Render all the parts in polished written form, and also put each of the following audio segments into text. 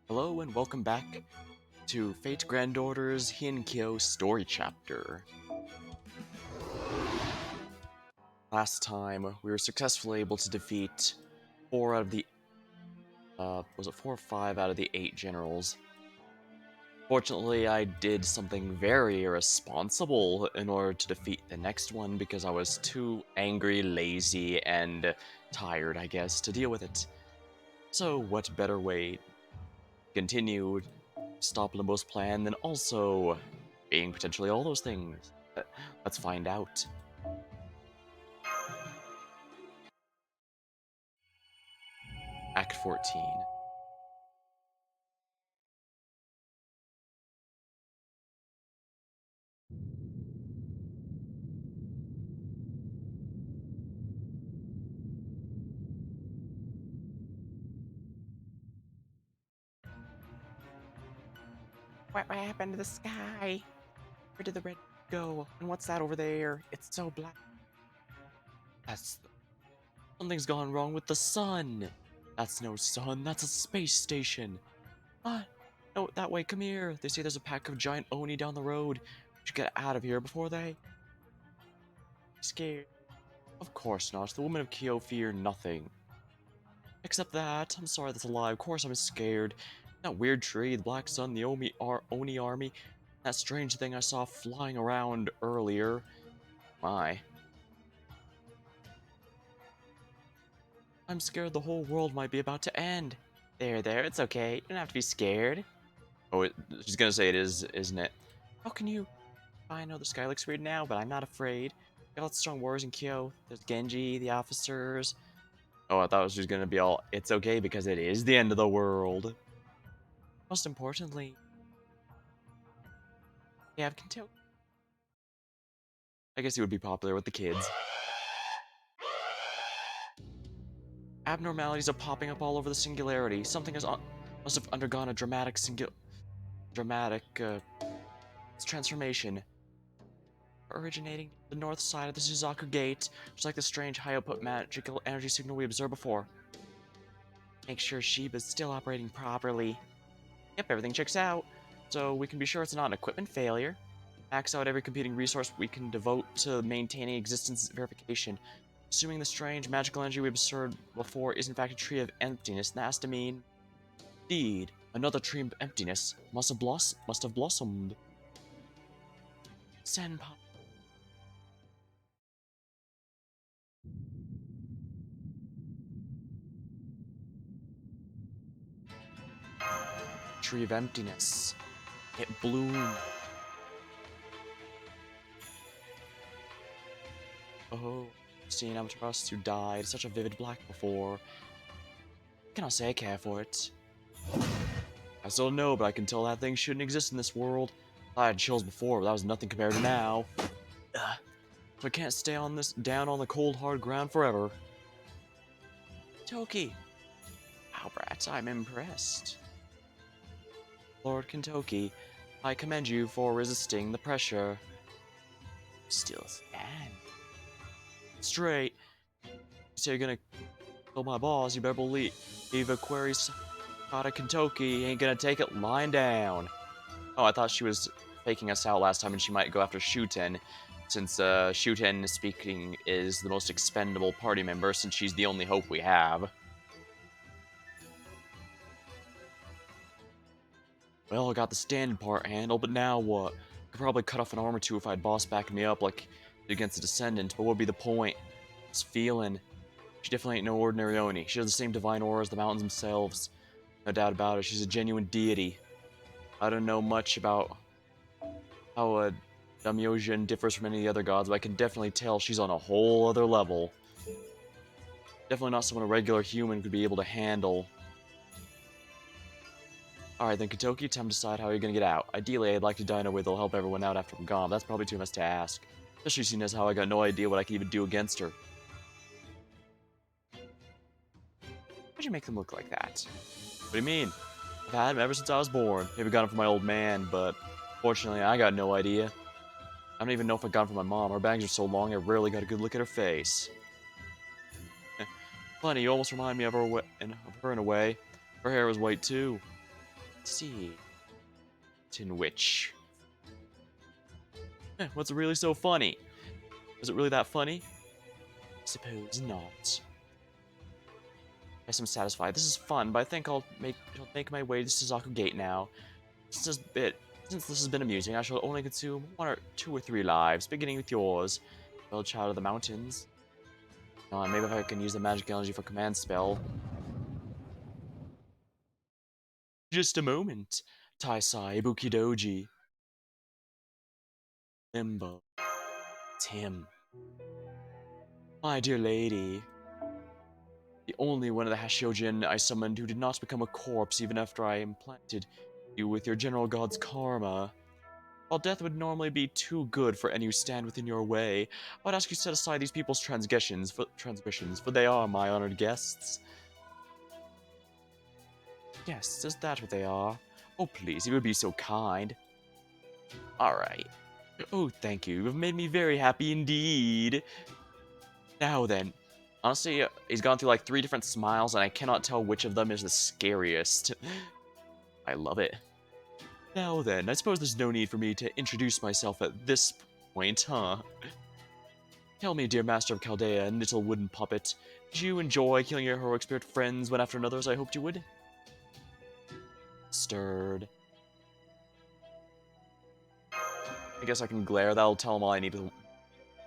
Hello and welcome back to Fate Granddaughter's Heian-Kyo story chapter. Last time, we were successfully able to defeat 4 out of the, was it 4 or 5 out of the 8 generals. Fortunately, I did something very irresponsible in order to defeat the next one because I was too angry, lazy, and tired, I guess, to deal with it. So what better way to continue stop Limbo's plan than also being potentially all those things? Let's find out. Act 14. What happened to the sky? Where did the red go? And what's that over there? It's so black. That's... Something's gone wrong with the sun. That's no sun, that's a space station. Ah, no, that way, come here. They say there's a pack of giant Oni down the road. We should get out of here before they... Scared. Of course not. The women of Kyo fear nothing. Except that, I'm sorry that's a lie. Of course I'm scared. That weird tree, the black sun, the Oni army, that strange thing I saw flying around earlier. My. I'm scared the whole world might be about to end. There, it's okay. You don't have to be scared. Oh, she's gonna say it is, isn't it? How can you? I know the sky looks weird now, but I'm not afraid. We got lots of strong warriors in Kyo. There's Genji, the officers. Oh, I thought she was gonna be all, it's okay because it is the end of the world. Most importantly, we have Kento. I guess he would be popular with the kids. Abnormalities are popping up all over the singularity. Something must have undergone a dramatic transformation, originating the north side of the Suzaku Gate, just like the strange high output magical energy signal we observed before. Make sure Shiba's still operating properly. Yep, everything checks out. So we can be sure it's not an equipment failure. Max out every computing resource we can devote to maintaining existence verification. Assuming the strange magical energy we observed before is in fact a tree of emptiness, that has to mean... Indeed, another tree of emptiness must have blossomed. Senpai. Tree of emptiness. It bloomed. Oh, seeing Amaterasu who died such a vivid black before. Can I say I care for it? I still don't know, but I can tell that thing shouldn't exist in this world. I had chills before, but that was nothing compared to now. So I can't stay on this down on the cold hard ground forever. Toki. Wow, brats, I'm impressed. Lord Kentoki, I commend you for resisting the pressure. Still stand. Straight. You say you're gonna kill my boss, you better believe Aquarius Kata Kentoki ain't gonna take it lying down. Oh, I thought she was faking us out last time and she might go after Shuten, since Shuten speaking is the most expendable party member since she's the only hope we have. Well, I got the standing part handled, but now what? I could probably cut off an arm or two if I had boss backing me up like against the Descendant, but what would be the point? It's feeling. She definitely ain't no ordinary Oni. She has the same divine aura as the mountains themselves. No doubt about it, she's a genuine deity. I don't know much about how Damyojin differs from any of the other gods, but I can definitely tell she's on a whole other level. Definitely not someone a regular human could be able to handle. Alright then, Katoki, time to decide how you're gonna get out. Ideally, I'd like to die in a way that'll help everyone out after I'm gone. That's probably too much to ask. Especially seeing as how I got no idea what I could even do against her. Why'd you make them look like that? What do you mean? I've had them ever since I was born. Maybe got them from my old man, but fortunately, I got no idea. I don't even know if I got them from my mom. Her bangs are so long, I rarely got a good look at her face. Funny, you almost remind me of her in a way. Her hair was white too. see. In which... what's really so funny? Was it really that funny? Suppose not. Guess I'm satisfied. This is fun, but I think I'll make my way to Suzaku Gate now. Since this has been amusing, I shall only consume 2 or 3 lives, beginning with yours, well, child of the mountains. Maybe if I can use the magic energy for command spell. Just a moment. Taisai Bukidoji. Limbo. Tim. My dear lady. The only one of the Hashiojin I summoned who did not become a corpse even after I implanted you with your general god's karma. While death would normally be too good for any who stand within your way, I would ask you to set aside these people's transgressions, for they are my honored guests. Guests, is that what they are? Oh please, you would be so kind. Alright. Oh, thank you. You've made me very happy indeed. Now then. Honestly, he's gone through like 3 different smiles, and I cannot tell which of them is the scariest. I love it. Now then, I suppose there's no need for me to introduce myself at this point, huh? Tell me, dear master of Chaldea and little wooden puppet, did you enjoy killing your heroic spirit friends one after another as I hoped you would? Stirred. I guess I can glare, that'll tell him all I need to...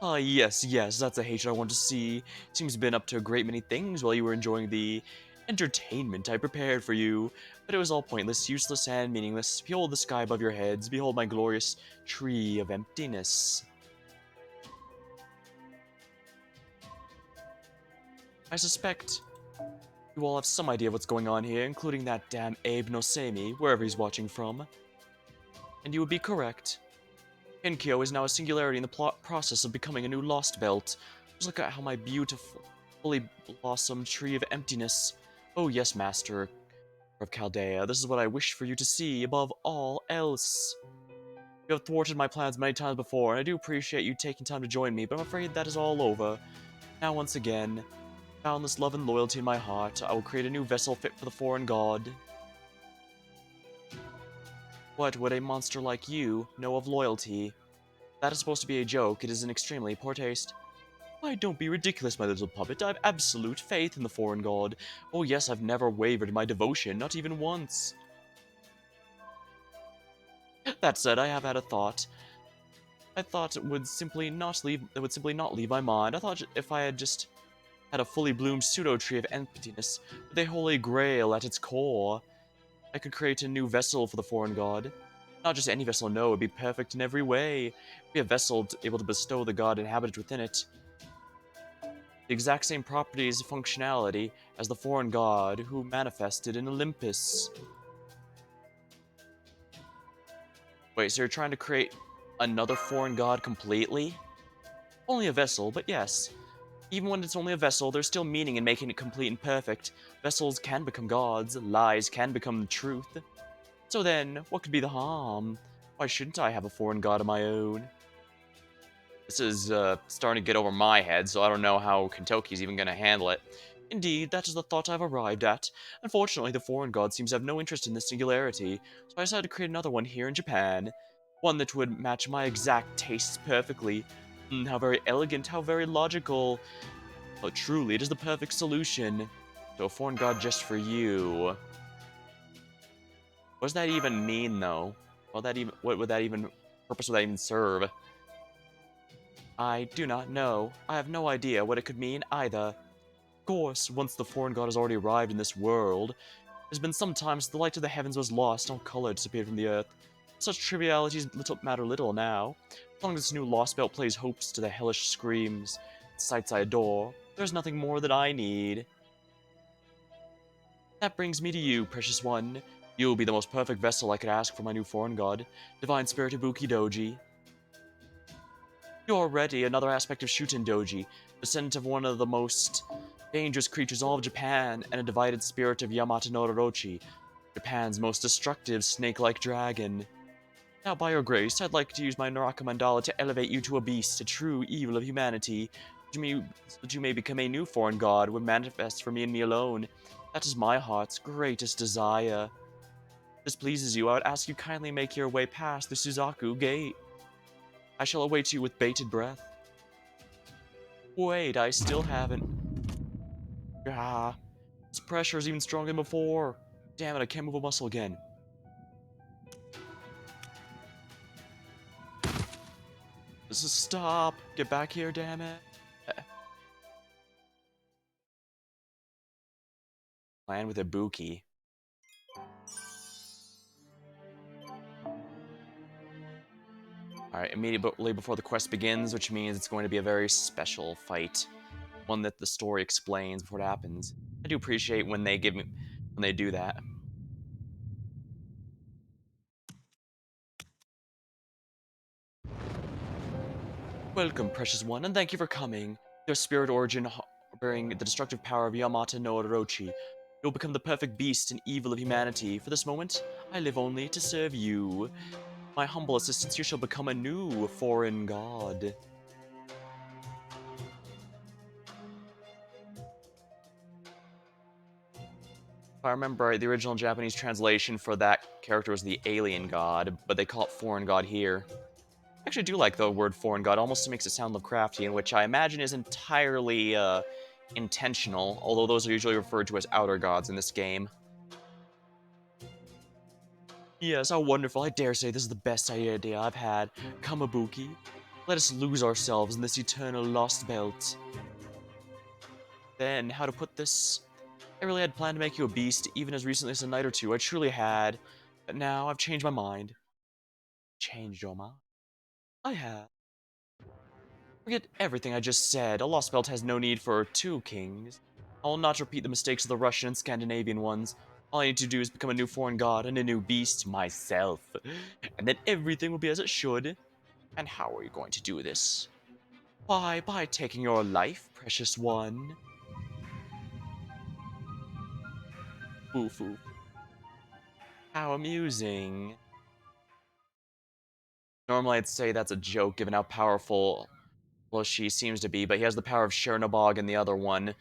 Ah, yes, that's a hatred I want to see. Seems you've been up to a great many things while you were enjoying the entertainment I prepared for you. But it was all pointless, useless, and meaningless. Behold the sky above your heads. Behold my glorious tree of emptiness. I suspect you all have some idea of what's going on here, including that damn Abe Nosemi, wherever he's watching from. And you would be correct. Heian-Kyo is now a singularity in the process of becoming a new Lostbelt. Just look at how my beautiful, fully blossomed tree of emptiness. Oh yes, Master of Chaldea, this is what I wish for you to see above all else. You have thwarted my plans many times before, and I do appreciate you taking time to join me, but I'm afraid that is all over. Now once again, boundless love and loyalty in my heart, I will create a new vessel fit for the foreign god. What would a monster like you know of loyalty? That is supposed to be a joke, it is in extremely poor taste. Why, don't be ridiculous, my little puppet. I have absolute faith in the foreign god. Oh yes, I've never wavered in my devotion, not even once. That said, I have had a thought. I thought it would simply not leave my mind. I thought if I had just had a fully bloomed pseudo-tree of emptiness, with a holy grail at its core, I could create a new vessel for the foreign god. Not just any vessel, no, it would be perfect in every way. It would be a vessel able to bestow the god inhabited within it the exact same properties and functionality as the foreign god who manifested in Olympus. Wait, so you're trying to create another foreign god completely? Only a vessel, but yes. Even when it's only a vessel, there's still meaning in making it complete and perfect. Vessels can become gods, lies can become truth. So then, what could be the harm? Why shouldn't I have a foreign god of my own? This is starting to get over my head, so I don't know how Kentoki's even going to handle it. Indeed, that is the thought I've arrived at. Unfortunately, the foreign god seems to have no interest in this singularity, so I decided to create another one here in Japan. One that would match my exact tastes perfectly. How very elegant, how very logical. Oh, truly, it is the perfect solution. So a foreign god just for you. What does that even mean, though? What would that even purpose would that even serve? I do not know. I have no idea what it could mean either. Of course, once the foreign god has already arrived in this world, it has been some time since the light of the heavens was lost, all color disappeared from the earth. Such trivialities matter little now. As long as this new Lostbelt plays hopes to the hellish screams, sights I adore, there's nothing more that I need. That brings me to you, precious one. You'll be the most perfect vessel I could ask for my new foreign god, Divine Spirit Ibuki Doji. You're already another aspect of Shuten Doji, descendant of one of the most dangerous creatures in all of Japan, and a divided spirit of Yamata no Orochi, Japan's most destructive snake-like dragon. Now, by your grace, I'd like to use my Naraka Mandala to elevate you to a beast, a true evil of humanity, that you may become a new foreign god, would manifest for me and me alone. That is my heart's greatest desire. If this pleases you, I would ask you kindly make your way past the Suzaku gate. I shall await you with bated breath. Wait, I still haven't. Ah, this pressure is even stronger than before. Damn it, I can't move a muscle again. This is stop. Get back here, damn it. Plan with Ibuki. Alright, immediately before the quest begins, which means it's going to be a very special fight. One that the story explains before it happens. I do appreciate when they do that. Welcome, precious one, and thank you for coming. Your spirit origin bearing the destructive power of Yamata no Orochi. You'll become the perfect beast and evil of humanity. For this moment, I live only to serve you. My humble assistance, you shall become a new foreign god. If I remember right, the original Japanese translation for that character was the alien god, but they call it foreign god here. I actually do like the word foreign god, almost makes it sound Lovecraftian, which I imagine is entirely intentional, although those are usually referred to as outer gods in this game. Yes, how wonderful. I dare say this is the best idea I've had. Kamabuki, let us lose ourselves in this eternal Lostbelt. Then, how to put this? I really had planned to make you a beast even as recently as a night or two. I truly had. But now I've changed my mind. Changed your mind? I have. Forget everything I just said. A lost belt has no need for two kings. I will not repeat the mistakes of the Russian and Scandinavian ones. All I need to do is become a new foreign god and a new beast myself. And then everything will be as it should. And how are you going to do this? Why, by taking your life, precious one. Oof, oof. How amusing. Normally I'd say that's a joke given how powerful well she seems to be, but he has the power of Chernobog and the other one.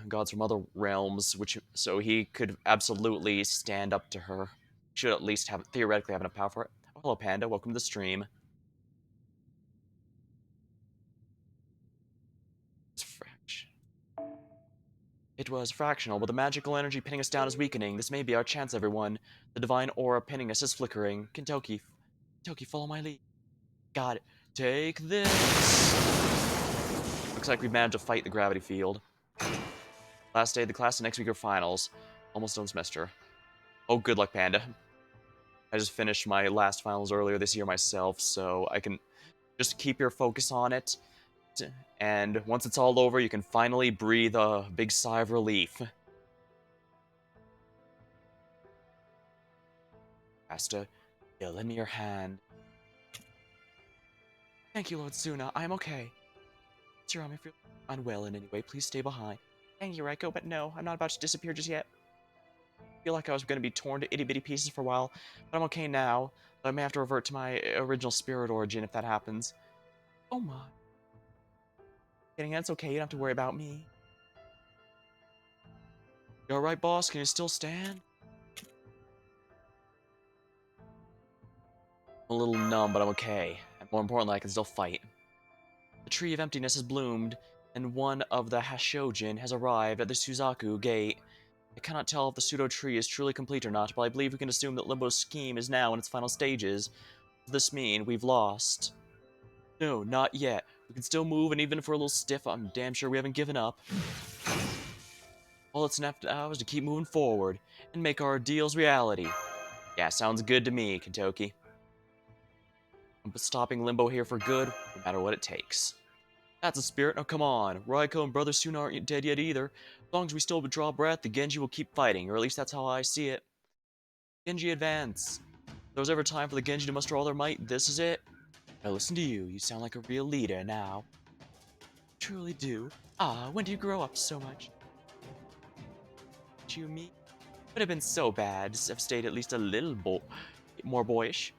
Gods from other realms, which so he could absolutely stand up to her. Should at least have theoretically have enough power for it. Oh, hello, Panda. Welcome to the stream. It's It was fractional, but the magical energy pinning us down is weakening. This may be our chance, everyone. The divine aura pinning us is flickering. Kentoki, follow my lead. Got it. Take this. Looks like we've managed to fight the gravity field. Last day of the class, and next week are finals. Almost done semester. Oh, good luck, Panda. I just finished my last finals earlier this year myself, so I can just keep your focus on it. And once it's all over, you can finally breathe a big sigh of relief. Asta, yeah, lend me your hand. Thank you, Lord Suna. I'm okay. Jerome, if you're unwell in any way, please stay behind. Thank you, Raiko, but no, I'm not about to disappear just yet. I feel like I was going to be torn to itty-bitty pieces for a while, but I'm okay now. But I may have to revert to my original spirit origin if that happens. Oh my. Getting it's okay, you don't have to worry about me. You alright, boss? Can you still stand? I'm a little numb, but I'm okay. And more importantly, I can still fight. The tree of emptiness has bloomed, and one of the Hashojin has arrived at the Suzaku gate. I cannot tell if the pseudo-tree is truly complete or not, but I believe we can assume that Limbo's scheme is now in its final stages. Does this mean we've lost? No, not yet. We can still move, and even if we're a little stiff, I'm damn sure we haven't given up. All that's left now is to keep moving forward, and make our ideals reality. Yeah, sounds good to me, Kentoki. I'm stopping Limbo here for good, no matter what it takes. That's a spirit. Now come on. Raiko and Brother Suna aren't dead yet either. As long as we still draw breath, the Genji will keep fighting, or at least that's how I see it. Genji advance. If there was ever time for the Genji to muster all their might, this is it. Now listen to you. You sound like a real leader now. Truly do. Ah, when do you grow up so much? You, me? Would have been so bad to have stayed at least a little more boyish.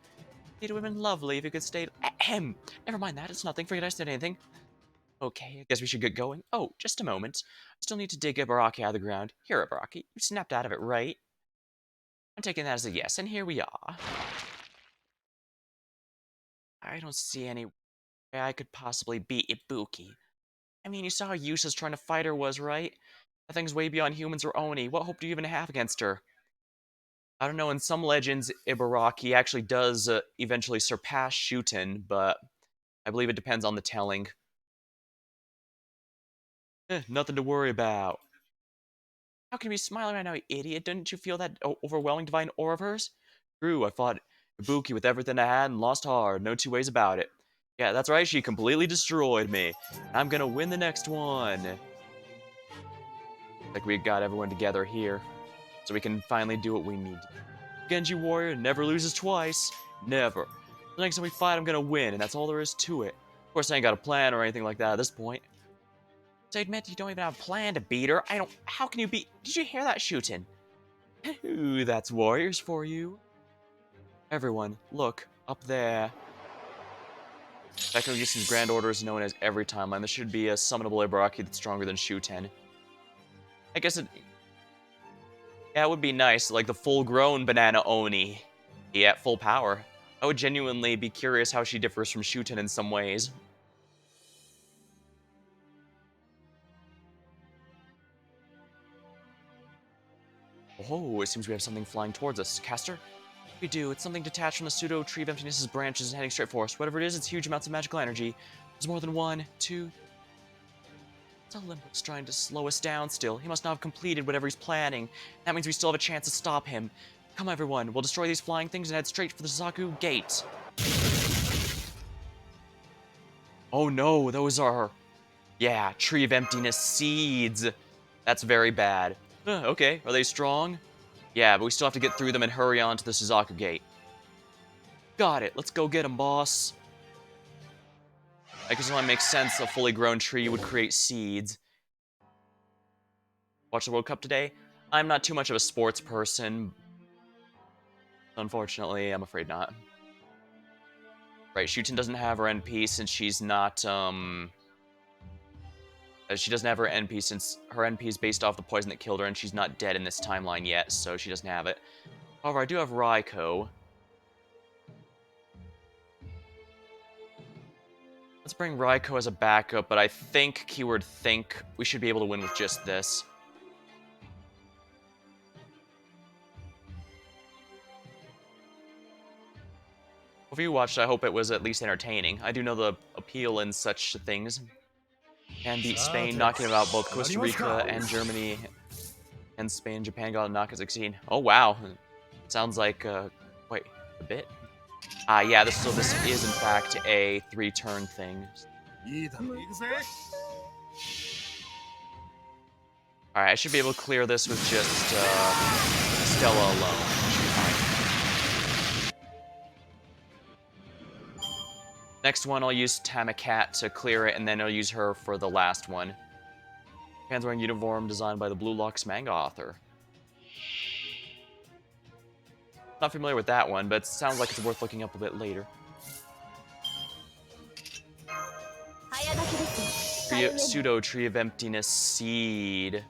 It would have been lovely if you could stay. Ahem. Never mind that. It's nothing. Forget I said anything. Okay, I guess we should get going. Oh, just a moment. I still need to dig Ibaraki out of the ground. Here, Ibaraki. You snapped out of it, right? I'm taking that as a yes, and here we are. I don't see any way I could possibly beat Ibuki. I mean, you saw how useless trying to fight her was, right? That thing's way beyond humans or Oni. What hope do you even have against her? I don't know, in some legends, Ibaraki actually does eventually surpass Shuten, but I believe it depends on the telling. Nothing to worry about. How can you be smiling right now, you idiot? Didn't you feel that overwhelming divine aura of hers? True, I fought Ibuki with everything I had and lost hard. No two ways about it. Yeah, that's right, she completely destroyed me. I'm gonna win the next one. Like we got everyone together here, so we can finally do what we need. Genji Warrior never loses twice. Never. The next time we fight, I'm gonna win, and that's all there is to it. Of course, I ain't got a plan or anything like that at this point. So admit you don't even have a plan to beat her. How can you beat... Did you hear that, Shootin? Ooh, that's warriors for you. Everyone, look, up there. Bakugan Grand Order is known as every timeline. There should be a summonable Ibaraki that's stronger than Shuten. I guess it... Yeah, it would be nice, like the full-grown Banana Oni. Yeah, at full power. I would genuinely be curious how she differs from Shuten in some ways. Oh, it seems we have something flying towards us. Caster? We do. It's something detached from the pseudo tree of emptiness's branches and heading straight for us. Whatever it is, it's huge amounts of magical energy. There's more than one, two... It's Olympus trying to slow us down still. He must not have completed whatever he's planning. That means we still have a chance to stop him. Come everyone, we'll destroy these flying things and head straight for the Suzaku Gate. Oh no, those are... Yeah, Tree of Emptiness seeds. That's very bad. Okay, are they strong? Yeah, but we still have to get through them and hurry on to the Suzaku Gate. Got it, let's go get him, boss. I guess it only makes sense a fully grown tree would create seeds. Watch the World Cup today? I'm not too much of a sports person. Unfortunately, I'm afraid not. Right, Shuten doesn't have her NP since she's not, she doesn't have her NP since her NP is based off the poison that killed her and she's not dead in this timeline yet, so she doesn't have it. However, I do have Raiko. Let's bring Raiko as a backup, but I think, keyword think, we should be able to win with just this. If you watched, I hope it was at least entertaining. I do know the appeal in such things. And beat Spain, knocking about both Costa Rica and Germany. And Spain and Japan got a knock at 16. Oh, wow. Sounds like, wait, a bit? Yeah, this is in fact a 3-turn thing. Alright, I should be able to clear this with just, Stella alone. Next one, I'll use Tamakat to clear it, and then I'll use her for the last one. Japan's wearing uniform designed by the Blue Locks manga author. Not familiar with that one, but it sounds like it's worth looking up a bit later. Pseudo Tree of Emptiness Seed.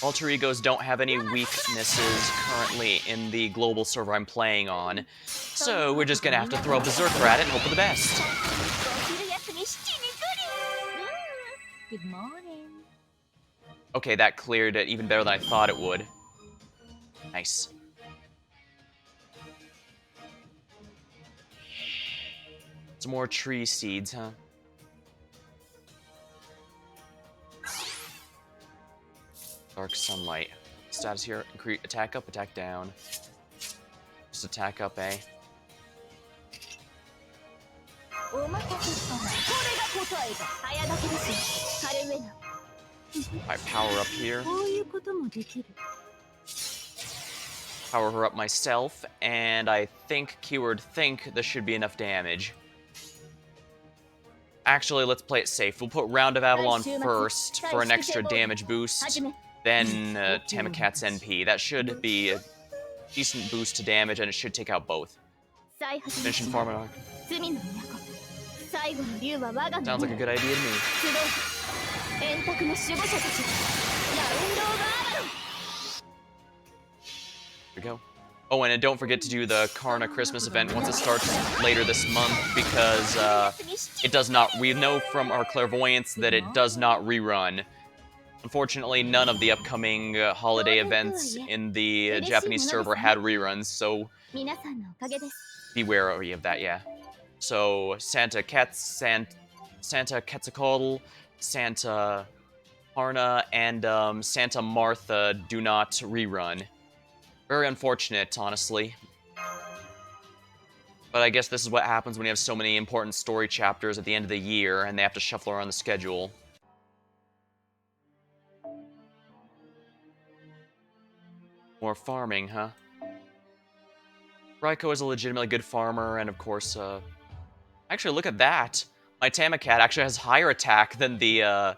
Alter egos don't have any weaknesses currently in the global server I'm playing on, so we're just gonna have to throw a berserker at it and hope for the best. Good morning. Okay, that cleared it even better than I thought it would. Nice. Some more tree seeds, huh? Dark sunlight. Status here, attack up, attack down. Just attack up, eh? Alright, power up here. Power her up myself, and I think, keyword think, this should be enough damage. Actually, let's play it safe. We'll put Round of Avalon first for an extra damage boost, then Tamakat's NP. That should be decent boost to damage, and it should take out both. Finishing farm arc. Sounds like a good idea to me. Here we go. Oh, and don't forget to do the Karna Christmas event once it starts later this month, because it does not. We know from our clairvoyance that it does not rerun. Unfortunately, none of the upcoming holiday events in the Japanese server had reruns, so be wary of that, yeah. So Santa Quetzalcoatl, Santa Karna, and Santa Martha do not rerun. Very unfortunate, honestly. But I guess this is what happens when you have so many important story chapters at the end of the year, and they have to shuffle around the schedule. More farming, huh? Raiko is a legitimately good farmer, and of course, actually, look at that! My Tamacat actually has higher attack than the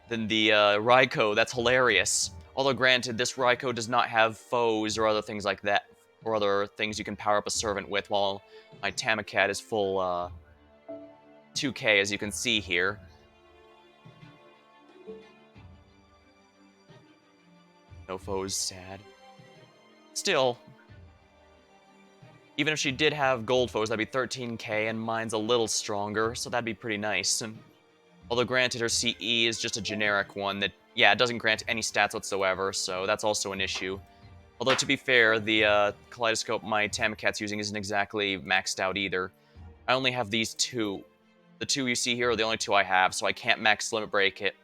Raiko. That's hilarious. Although, granted, this Raiko does not have foes or other things like that, or other things you can power up a servant with, while my Tamacat is full, 2k, as you can see here. No foes, sad. Still, even if she did have gold foes, that'd be 13k, and mine's a little stronger, so that'd be pretty nice. Although granted, her CE is just a generic one that, yeah, it doesn't grant any stats whatsoever, so that's also an issue. Although, to be fair, the Kaleidoscope my Tamacat's using isn't exactly maxed out either. I only have these two. The two you see here are the only two I have, so I can't max limit break it,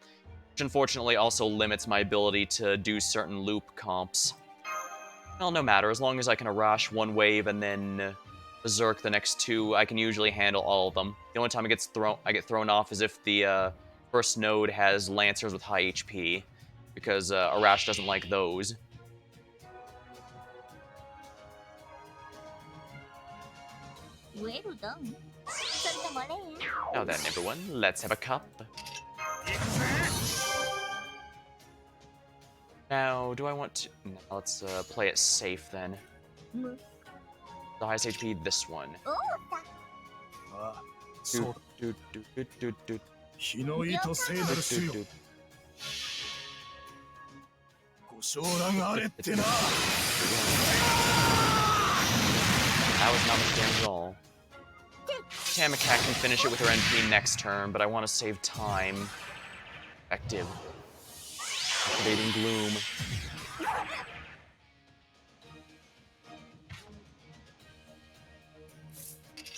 which unfortunately also limits my ability to do certain loop comps. Well, no matter, as long as I can Arash one wave and then Berserk the next two, I can usually handle all of them. The only time I get thrown off is if the first node has Lancers with high HP, because Arash doesn't like those. Well done. Now then, everyone, let's have a cup. Now, do I want to... No, let's play it safe, then. The highest HP, this one. That was not much damage at all. Tamacat can finish it with her NP next turn, but I want to save time. Effective. Activating Gloom.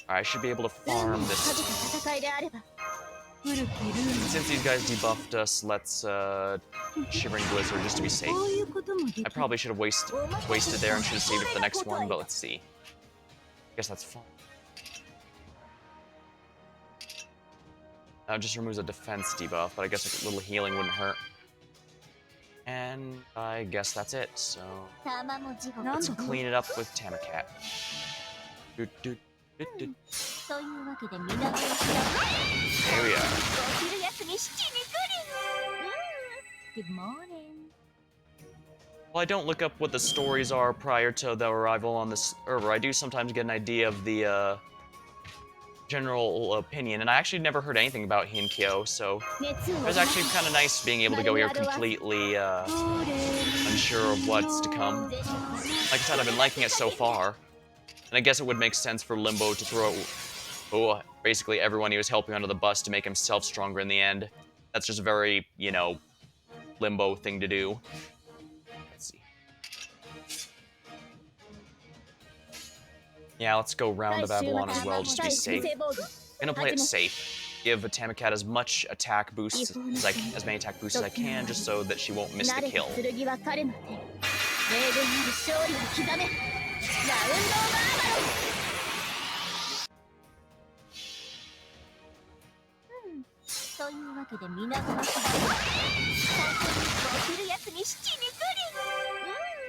I should be able to farm this. Since these guys debuffed us, let's Shivering Blizzard just to be safe. I probably should have wasted there and should have saved it for the next one, but let's see. Guess that's fine. Now it just removes a defense debuff, but I guess a little healing wouldn't hurt. And I guess that's it, so... let's clean it up with Tamacat. There we are. Good morning. Well, I don't look up what the stories are prior to the arrival on this server. I do sometimes get an idea of the general opinion, and I actually never heard anything about Heian-Kyo, so it was actually kind of nice being able to go here completely unsure of what's to come. Like I said, I've been liking it so far, and I guess it would make sense for Limbo to throw basically everyone he was helping under the bus to make himself stronger in the end. That's just a very, you know, Limbo thing to do. Let's see. Yeah, let's go round the Babylon as well, just to be safe. I'm gonna play it safe. Give Tamacat as much attack boosts as many attack boosts as I can, just so that she won't miss the kill.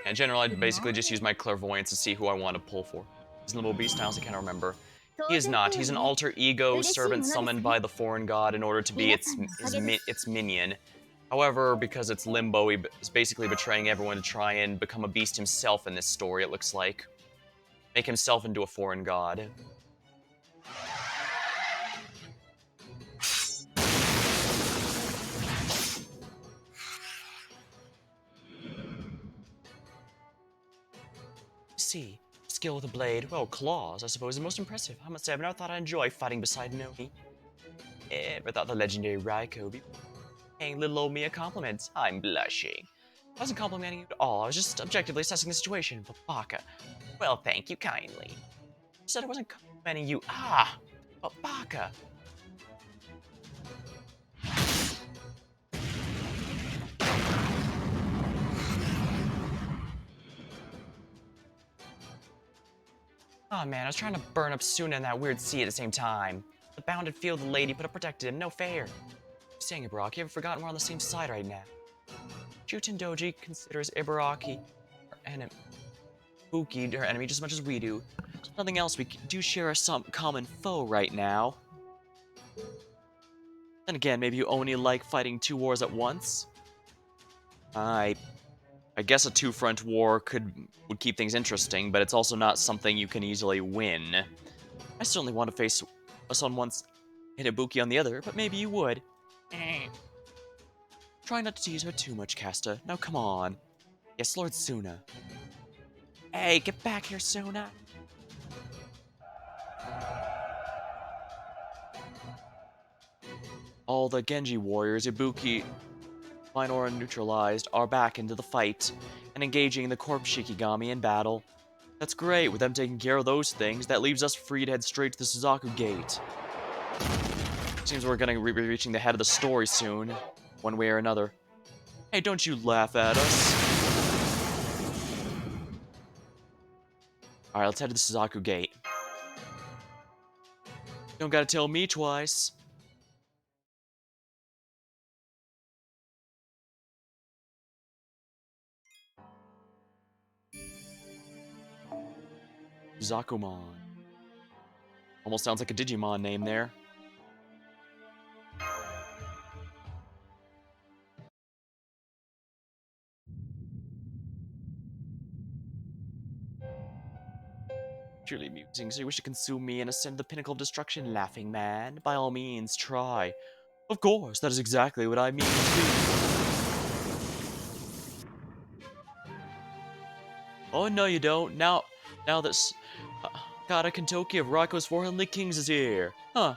In general, I basically just use my clairvoyance to see who I want to pull for. Is Limbo Beast Styles? I can't remember. He is not. He's an alter ego servant summoned by the foreign god in order to be its minion. However, because it's Limbo, he's basically betraying everyone to try and become a beast himself in this story, it looks like. Make himself into a foreign god. See, skill with a blade, well, claws, I suppose, is most impressive. I must say, I've never thought I'd enjoy fighting beside Nomi. Ever thought the legendary Raiko would be paying little old me a compliment? I'm blushing. I wasn't complimenting you at all, I was just objectively assessing the situation. But Baka, well, thank you kindly. I said I wasn't complimenting you. But Baka. Oh man, I was trying to burn up Suna in that weird sea at the same time. The bounded field the lady put up protected him, no fair. Saying Ibaraki, I've forgotten we're on the same side right now. Juten Doji considers Ibaraki her enemy. Buki her enemy just as much as we do. So nothing else, we do share some common foe right now. Then again, maybe you only like fighting two wars at once? I guess a two-front war would keep things interesting, but it's also not something you can easily win. I certainly want to face us on one and Ibuki on the other, but maybe you would. Try not to tease her too much, Casta. Now come on. Yes, Lord Suna. Hey, get back here, Suna. All the Genji warriors Ibuki Minora neutralized are back into the fight and engaging the Corpse Shikigami in battle. That's great, with them taking care of those things, that leaves us free to head straight to the Suzaku Gate. Seems we're gonna be reaching the head of the story soon, one way or another. Hey, don't you laugh at us. Alright, let's head to the Suzaku Gate. Don't gotta tell me twice. Zakumon. Almost sounds like a Digimon name there. Truly amusing, so you wish to consume me and ascend to the pinnacle of destruction, laughing man? By all means, try. Of course, that is exactly what I mean to do. Oh, no you don't. Now that Kata Kentoki of Raiko's 400 Kings is here. Huh.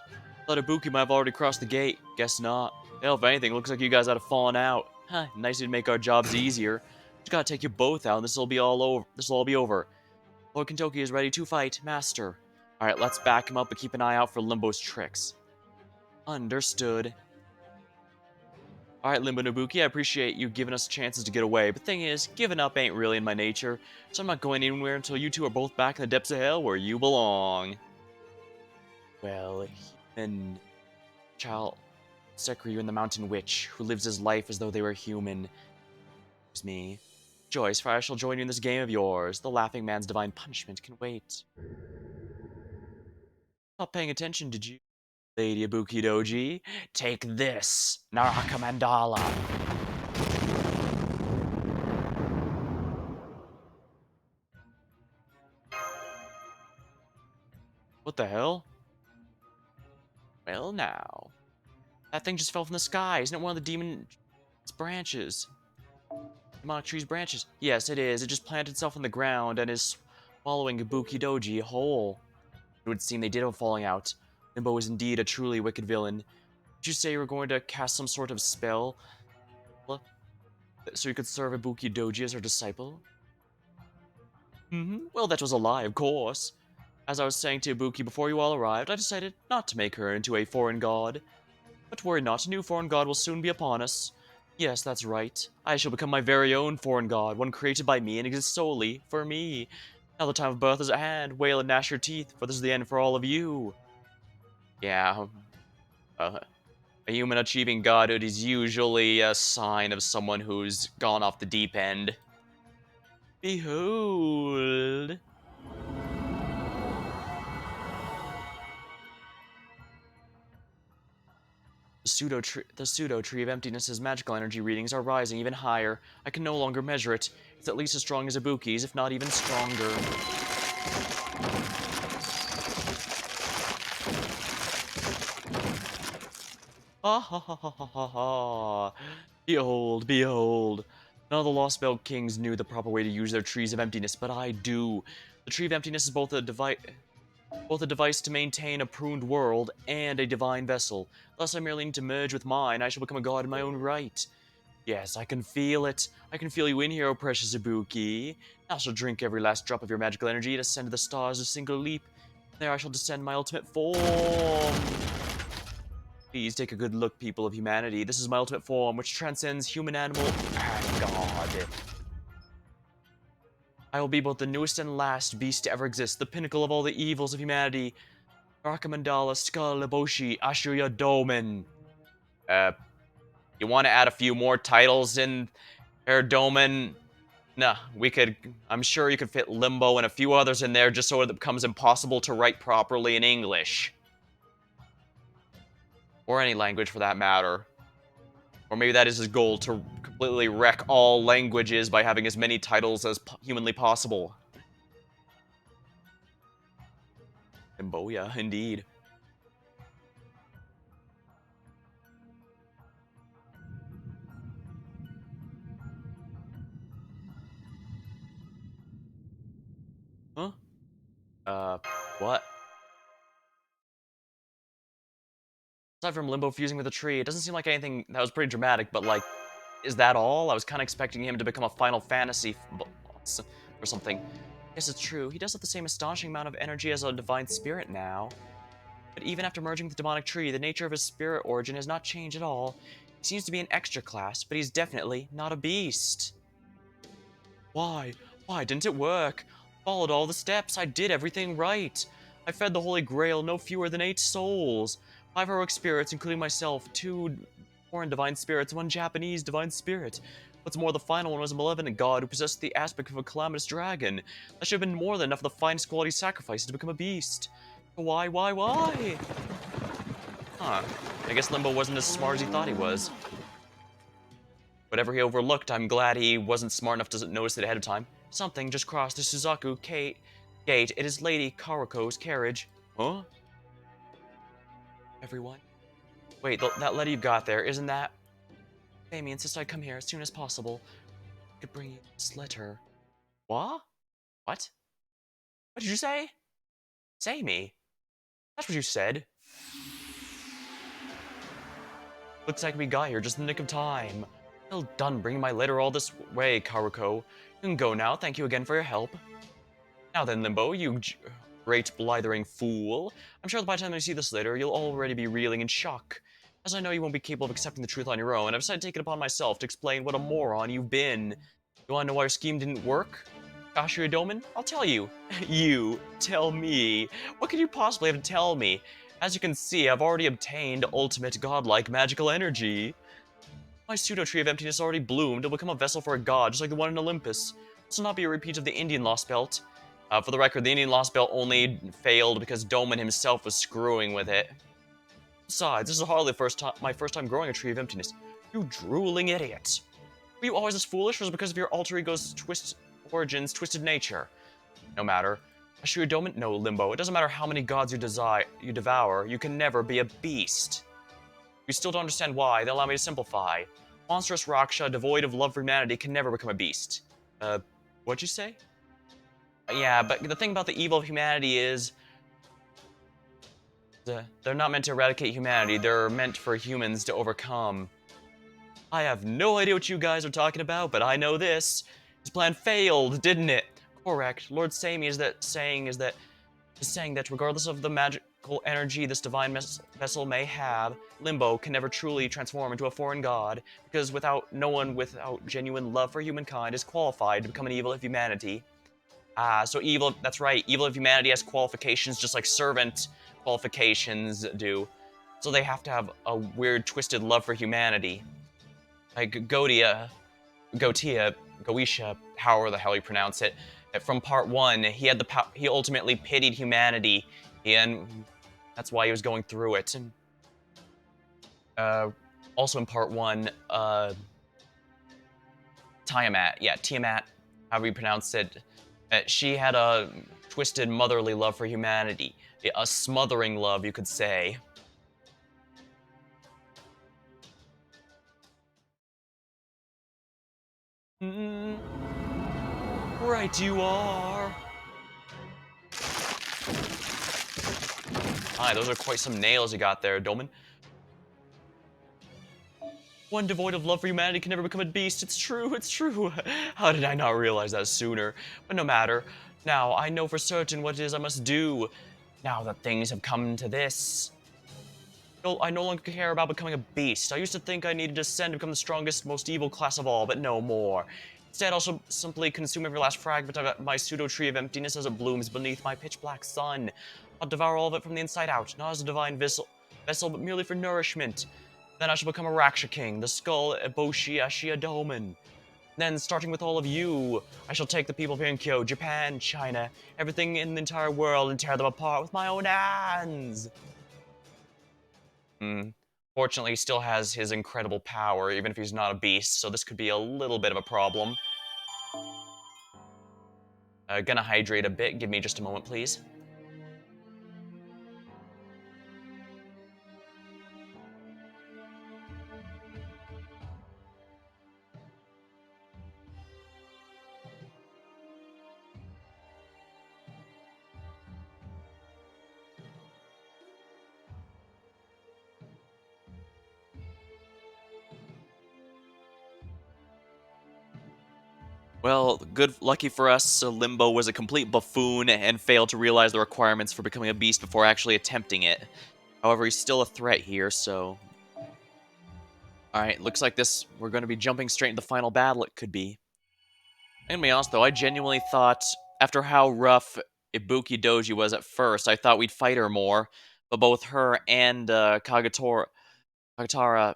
Thought Ibuki might have already crossed the gate. Guess not. Hell, if anything, looks like you guys had a fallen out. Huh, nice to make our jobs easier. Just gotta take you both out and this'll all be over. Lord Kentoki is ready to fight, Master. Alright, let's back him up and keep an eye out for Limbo's tricks. Understood. Alright, Limbo Nobuki, I appreciate you giving us chances to get away, but thing is, giving up ain't really in my nature, so I'm not going anywhere until you two are both back in the depths of hell where you belong. Well, human child Sekiryu and the Mountain Witch, who lives his life as though they were human. Excuse me. Joyce, for I shall join you in this game of yours. The Laughing Man's divine punishment can wait. Not paying attention, did you? Lady Ibuki Doji, take this, Naraka Mandala. What the hell? Well now. That thing just fell from the sky. Isn't it one of the demon's branches? Demonic tree's branches. Yes, it is. It just planted itself in the ground and is swallowing Ibuki Doji whole. It would seem they did have a falling out. Limbo is indeed a truly wicked villain. Did you say you were going to cast some sort of spell? So you could serve Ibuki Doji as her disciple? Well, that was a lie, of course. As I was saying to Ibuki before you all arrived, I decided not to make her into a foreign god. But worry not, a new foreign god will soon be upon us. Yes, that's right. I shall become my very own foreign god, one created by me and exists solely for me. Now the time of birth is at hand. Wail and gnash your teeth, for this is the end for all of you. Yeah, a human achieving godhood is usually a sign of someone who's gone off the deep end. Behold. The pseudo tree of emptiness's magical energy readings are rising even higher. I can no longer measure it. It's at least as strong as Ibuki's, if not even stronger. Ha ha ha ha ha ha ha. Behold, behold. None of the Lostbelt kings knew the proper way to use their trees of emptiness, but I do. The tree of emptiness is both a device to maintain a pruned world and a divine vessel. Thus, I merely need to merge with mine. I shall become a god in my own right. Yes, I can feel it. I can feel you in here, O precious Ibuki. I shall drink every last drop of your magical energy and ascend to the stars with a single leap. There I shall descend my ultimate form. Please take a good look, people of humanity. This is my ultimate form, which transcends human, animal, and god. I will be both the newest and last beast to ever exist, the pinnacle of all the evils of humanity. Rakamandala, Skull, Eboshi, Ashuya, Domen. You want to add a few more titles in there, Domen? Nah, I'm sure you could fit Limbo and a few others in there just so it becomes impossible to write properly in English. Or any language for that matter. Or maybe that is his goal, to completely wreck all languages by having as many titles as humanly possible. Limbo, yeah, indeed. Huh? What? Aside from Limbo fusing with a tree, it doesn't seem like anything that was pretty dramatic, but like, is that all? I was kind of expecting him to become a Final Fantasy boss or something. Yes, it's true. He does have the same astonishing amount of energy as a divine spirit now. But even after merging with the demonic tree, the nature of his spirit origin has not changed at all. He seems to be an extra class, but he's definitely not a beast. Why? Why didn't it work? Followed all the steps. I did everything right. I fed the Holy Grail no fewer than 8 souls. 5 heroic spirits, including myself, 2 foreign divine spirits, 1 Japanese divine spirit. What's more, the final one was a malevolent god who possessed the aspect of a calamitous dragon. That should have been more than enough of the finest quality sacrifices to become a beast. Why? Huh. I guess Limbo wasn't as smart as he thought he was. Whatever he overlooked, I'm glad he wasn't smart enough to notice it ahead of time. Something just crossed the Suzaku gate. It is Lady Karuko's carriage. Huh? Everyone? Wait, that letter you got there, isn't that? Amy insists I come here as soon as possible. I could bring you this letter. What? What? What did you say? Say me. That's what you said. Looks like we got here just in the nick of time. Well done bringing my letter all this way, Karuko. You can go now, thank you again for your help. Now then, Limbo, you great blithering fool. I'm sure that by the time you see this letter, you'll already be reeling in shock. As I know you won't be capable of accepting the truth on your own, I've decided to take it upon myself to explain what a moron you've been. You wanna know why your scheme didn't work? Ashura Doman? I'll tell you. You tell me. What could you possibly have to tell me? As you can see, I've already obtained ultimate godlike magical energy. My pseudo-tree of emptiness already bloomed. It'll become a vessel for a god, just like the one in Olympus. This will not be a repeat of the Indian Lostbelt. For the record, the Indian Lostbelt only failed because Doman himself was screwing with it. Besides, this is hardly my first time growing a tree of emptiness. You drooling idiot. Were you always this foolish, or was it because of your alter ego's twisted nature? No matter. Ashura Doman, no Limbo. It doesn't matter how many gods you devour, you can never be a beast. If you still don't understand why, then allow me to simplify. Monstrous Raksha, devoid of love for humanity, can never become a beast. What'd you say? Yeah, but the thing about the evil of humanity is... they're not meant to eradicate humanity, they're meant for humans to overcome. I have no idea what you guys are talking about, but I know this. His plan failed, didn't it? Correct. Lord Sami is saying that regardless of the magical energy this divine vessel may have, Limbo can never truly transform into a foreign god, because no one without genuine love for humankind is qualified to become an evil of humanity. So evil, that's right, evil of humanity has qualifications just like servant qualifications do. So they have to have a weird, twisted love for humanity. Like Goetia, however the hell you pronounce it, from part 1, he ultimately pitied humanity, and that's why he was going through it. And Also in part 1, Tiamat. Yeah, Tiamat, however you pronounce it. She had a twisted motherly love for humanity. A smothering love, you could say. Mm, right you are. Hi, those are quite some nails you got there, Dolman. One devoid of love for humanity can never become a beast. It's true, it's true. How did I not realize that sooner? But no matter. Now, I know for certain what it is I must do. Now that things have come to this. No, I no longer care about becoming a beast. I used to think I needed to ascend to become the strongest, most evil class of all, but no more. Instead, I'll simply consume every last fragment of my pseudo-tree of emptiness as it blooms beneath my pitch-black sun. I'll devour all of it from the inside out, not as a divine vessel, but merely for nourishment. Then I shall become a Raksha King, the skull Eboshi Ashia Domen. Then, starting with all of you, I shall take the people of Heian-Kyo, Japan, China, everything in the entire world, and tear them apart with my own hands. Fortunately, he still has his incredible power, even if he's not a beast, so this could be a little bit of a problem. Gonna hydrate a bit. Give me just a moment, please. Well, lucky for us, Limbo was a complete buffoon and failed to realize the requirements for becoming a beast before actually attempting it. However, he's still a threat here, so... Alright, looks like we're going to be jumping straight into the final battle it could be. I'm gonna be honest though, I genuinely thought, after how rough Ibuki Doji was at first, I thought we'd fight her more. But both her and Kagetara, Kagekira,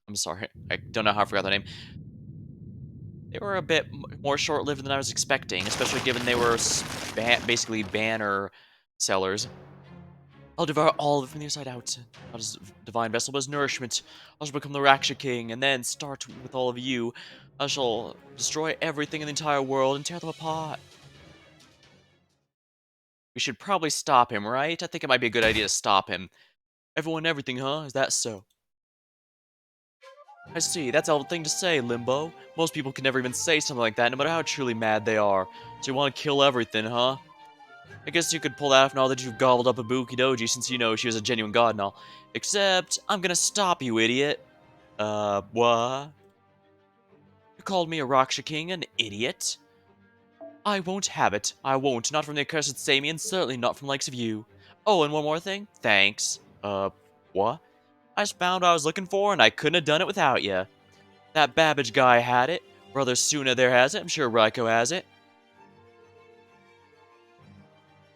I'm sorry, I don't know how I forgot the name. They were a bit more short-lived than I was expecting, especially given they were basically banner sellers. I'll devour all of it from the inside out, not as divine vessel, but as nourishment. I shall become the Raksha King, and then start with all of you. I shall destroy everything in the entire world and tear them apart. We should probably stop him, right? I think it might be a good idea to stop him. Everyone and everything, huh? Is that so? I see, that's all the thing to say, Limbo. Most people can never even say something like that, no matter how truly mad they are. So you want to kill everything, huh? I guess you could pull that off now that you've gobbled up Ibuki Doji, since you know she was a genuine god and all. Except, I'm gonna stop you, idiot. What? You called me a Raksha King an idiot? I won't have it. I won't. Not from the accursed Sami, and certainly not from the likes of you. Oh, and one more thing. Thanks. What? I just found what I was looking for, and I couldn't have done it without you. That Babbage guy had it. Brother Suna there has it. I'm sure Raiko has it.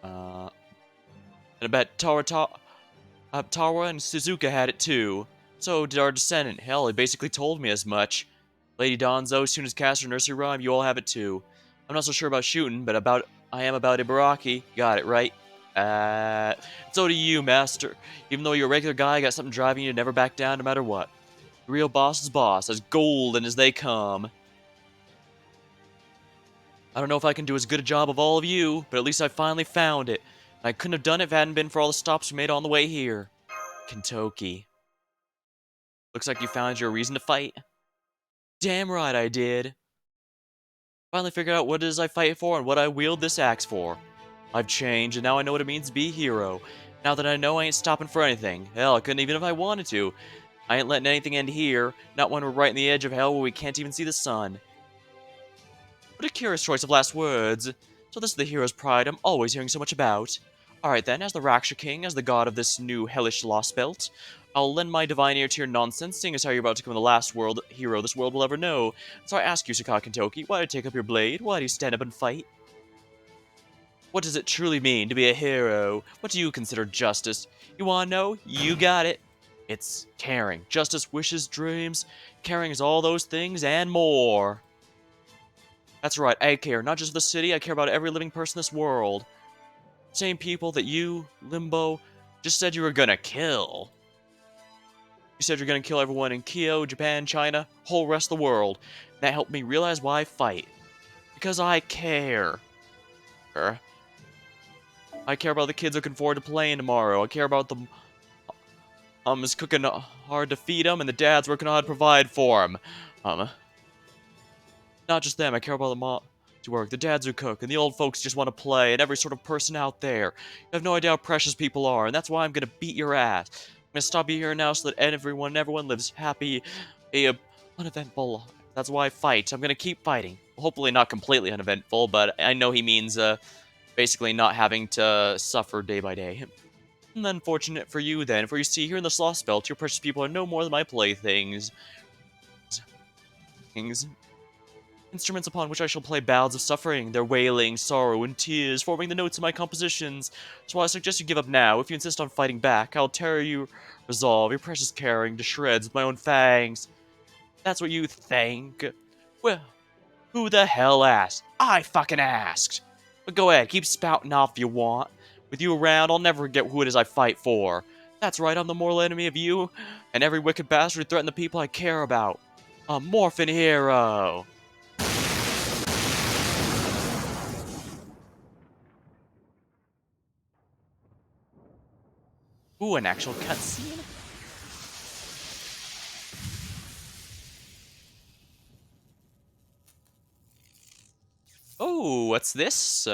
And I bet Tawa and Suzuka had it too. So did our descendant. Hell, he basically told me as much. Lady Donzo, soon as cast her nursery rhyme, you all have it too. I'm not so sure about shooting, but I am about Ibaraki. Got it, right? So do you, Master. Even though you're a regular guy, got something driving you to never back down no matter what. The real boss is boss, as golden as they come. I don't know if I can do as good a job of all of you, but at least I finally found it. And I couldn't have done it if it hadn't been for all the stops we made on the way here. Kentucky. Looks like you found your reason to fight. Damn right I did. Finally figured out what it is I fight for and what I wield this axe for. I've changed, and now I know what it means to be a hero. Now that I know, I ain't stopping for anything. Hell, I couldn't even if I wanted to. I ain't letting anything end here, not when we're right in the edge of hell where we can't even see the sun. What a curious choice of last words. So this is the hero's pride I'm always hearing so much about. Alright then, as the Raksha King, as the god of this new hellish Lostbelt, I'll lend my divine ear to your nonsense, seeing as how you're about to become the last hero this world will ever know. So I ask you, Sakaki Kentoki, why do you take up your blade? Why do you stand up and fight? What does it truly mean to be a hero? What do you consider justice? You wanna know? You got it. It's caring. Justice, wishes, dreams. Caring is all those things and more. That's right, I care. Not just for the city, I care about every living person in this world. Same people that you, Limbo, Just said you were gonna kill. You said you're gonna kill everyone in Kyoto, Japan, China, whole rest of the world. That helped me realize why I fight. Because I care. I care about the kids looking forward to playing tomorrow. I care about the is cooking hard to feed them, and the dad's working hard to provide for them. Not just them. I care about the mom to work, the dads who cook, and the old folks just want to play, and every sort of person out there. You have no idea how precious people are, and that's why I'm gonna beat your ass. I'm gonna stop you here now so that everyone lives happy, uneventful lives. That's why I fight. I'm gonna keep fighting. Hopefully not completely uneventful, but I know he means basically not having to suffer day by day. And unfortunate for you then, for you see, here in the Lostbelt, your precious people are no more than my playthings. Instruments upon which I shall play ballads of suffering, their wailing, sorrow, and tears, forming the notes of my compositions. So I suggest you give up now. If you insist on fighting back, I'll tear your resolve, your precious caring, to shreds with my own fangs. That's what you think? Well, who the hell asked? I fucking asked! But go ahead, keep spouting off if you want. With you around, I'll never forget who it is I fight for. That's right, I'm the mortal enemy of you, and every wicked bastard who threatened the people I care about. A morphin' hero! Ooh, an actual cutscene? Oh, what's this?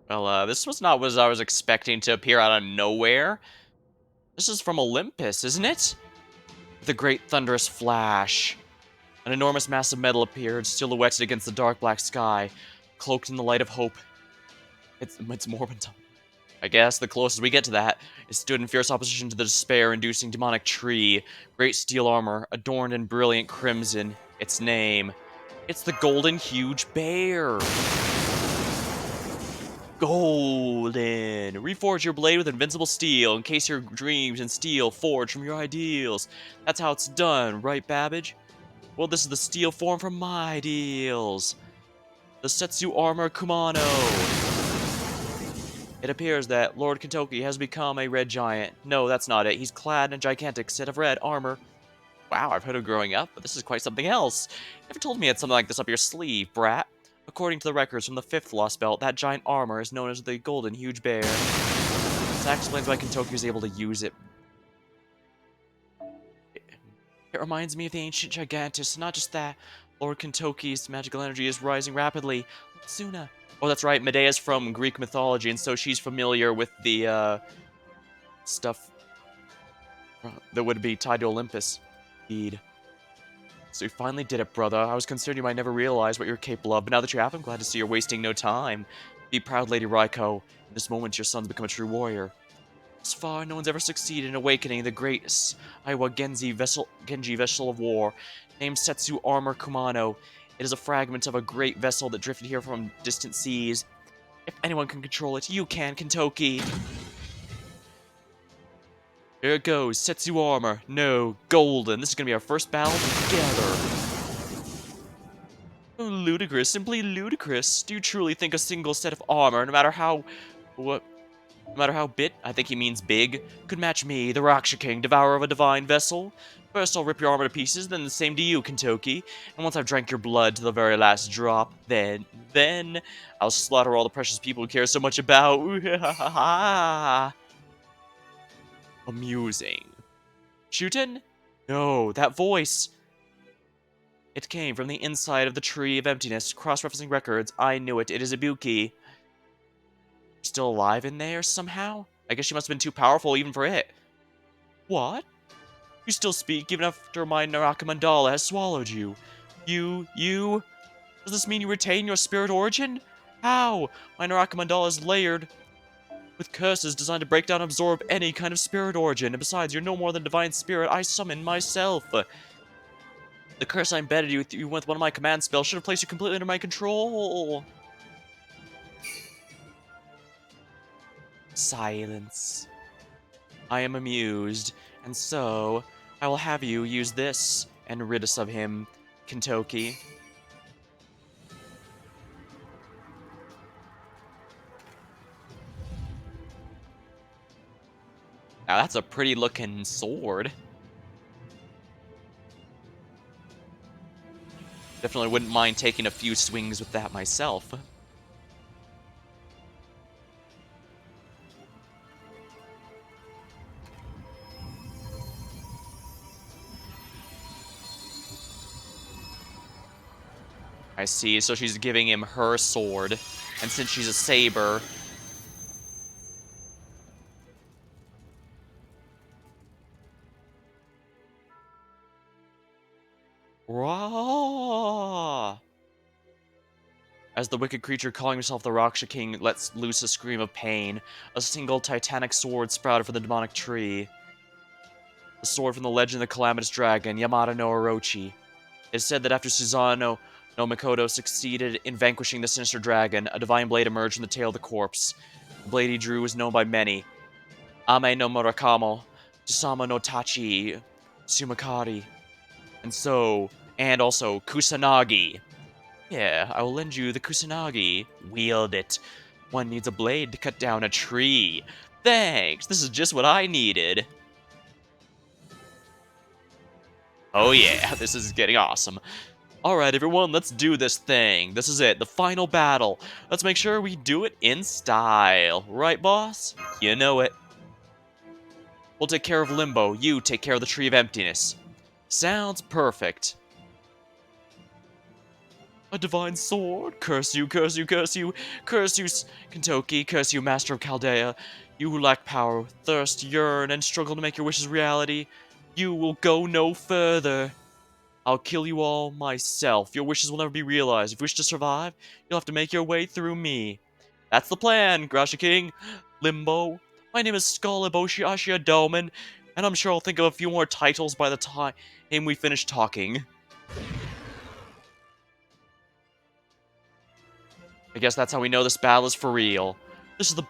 Well, this was not what I was expecting to appear out of nowhere. This is from Olympus, isn't it? The great thunderous flash. An enormous mass of metal appeared, silhouetted against the dark black sky, cloaked in the light of hope. It's Morbid. I guess the closest we get to that, it stood in fierce opposition to the despair-inducing demonic tree. Great steel armor, adorned in brilliant crimson. Its name. It's the Golden Huge Bear. Golden. Reforge your blade with invincible steel, encase your dreams in steel forged from your ideals. That's how it's done, right, Babbage? Well, this is the steel form from my ideals. The Setsu Armor Kumano. It appears that Lord Kentoki has become a red giant. No, that's not it. He's clad in a gigantic set of red armor. Wow, I've heard of growing up, but this is quite something else. Never told me you had something like this up your sleeve, brat. According to the records from the 5th Lostbelt, that giant armor is known as the Golden Huge Bear. That explains why Kentoki was able to use it. It reminds me of the ancient Gigantus. Not just that, Lord Kentoki's magical energy is rising rapidly. Suna. Oh, that's right, Medea's from Greek mythology, and so she's familiar with the, stuff that would be tied to Olympus. Indeed. So you finally did it, brother. I was concerned you might never realize what you're capable of, but now that you have, I'm glad to see you're wasting no time. Be proud, Lady Raiko. In this moment, your son's become a true warrior. Thus far, no one's ever succeeded in awakening the great Aiwa Genji vessel of war, named Setsu Armor Kumano. It is a fragment of a great vessel that drifted here from distant seas. If anyone can control it, you can, Kentoki. Here it goes, Setsu Armor. No, Golden. This is gonna be our first battle together. Ludicrous, simply ludicrous. Do you truly think a single set of armor, no matter how bit, I think he means big, could match me, the Raksha King, devourer of a divine vessel? First I'll rip your armor to pieces, then the same to you, Kentoki. And once I've drank your blood to the very last drop, then I'll slaughter all the precious people who care so much about. Amusing. Shootin'? No, that voice. It came from the inside of the Tree of Emptiness, cross-referencing records. I knew it. It is Ibuki. Still alive in there somehow? I guess she must have been too powerful even for it. What? You still speak even after my Naraka Mandala has swallowed you. You? Does this mean you retain your spirit origin? How? My Naraka Mandala is layered with curses designed to break down and absorb any kind of spirit origin. And besides, you're no more than divine spirit I summon myself. The curse I embedded you with one of my command spells should have placed you completely under my control. Silence. I am amused, and so I will have you use this and rid us of him, Kentoki. that's a pretty looking sword. Definitely wouldn't mind taking a few swings with that myself. I see, so she's giving him her sword, and since she's a saber... Raw! As the wicked creature calling himself the Raksha King lets loose a scream of pain, a single titanic sword sprouted from the demonic tree. The sword from the legend of the calamitous dragon, Yamada no Orochi. It is said that after Susanoo no Mikoto succeeded in vanquishing the sinister dragon, a divine blade emerged from the tail of the corpse. The blade he drew was known by many. Ame no Murakamo, Tasama no Tachi, Sumakari, and also Kusanagi. Yeah, I will lend you the Kusanagi. Wield it. One needs a blade to cut down a tree. Thanks, this is just what I needed. Oh yeah, this is getting awesome. Alright everyone, let's do this thing. This is it, the final battle. Let's make sure we do it in style. Right, boss? You know it. We'll take care of Limbo, you take care of the Tree of Emptiness. Sounds perfect. A divine sword? Curse you, curse you, curse you, curse you, Kentoki, curse you, Master of Chaldea. You who lack power, thirst, yearn, and struggle to make your wishes reality. You will go no further. I'll kill you all myself. Your wishes will never be realized. If you wish to survive, you'll have to make your way through me. That's the plan, Grasha King. Limbo. My name is Skull Ashia Doman, and I'm sure I'll think of a few more titles by the time we finish talking. I guess that's how we know this battle is for real. This is the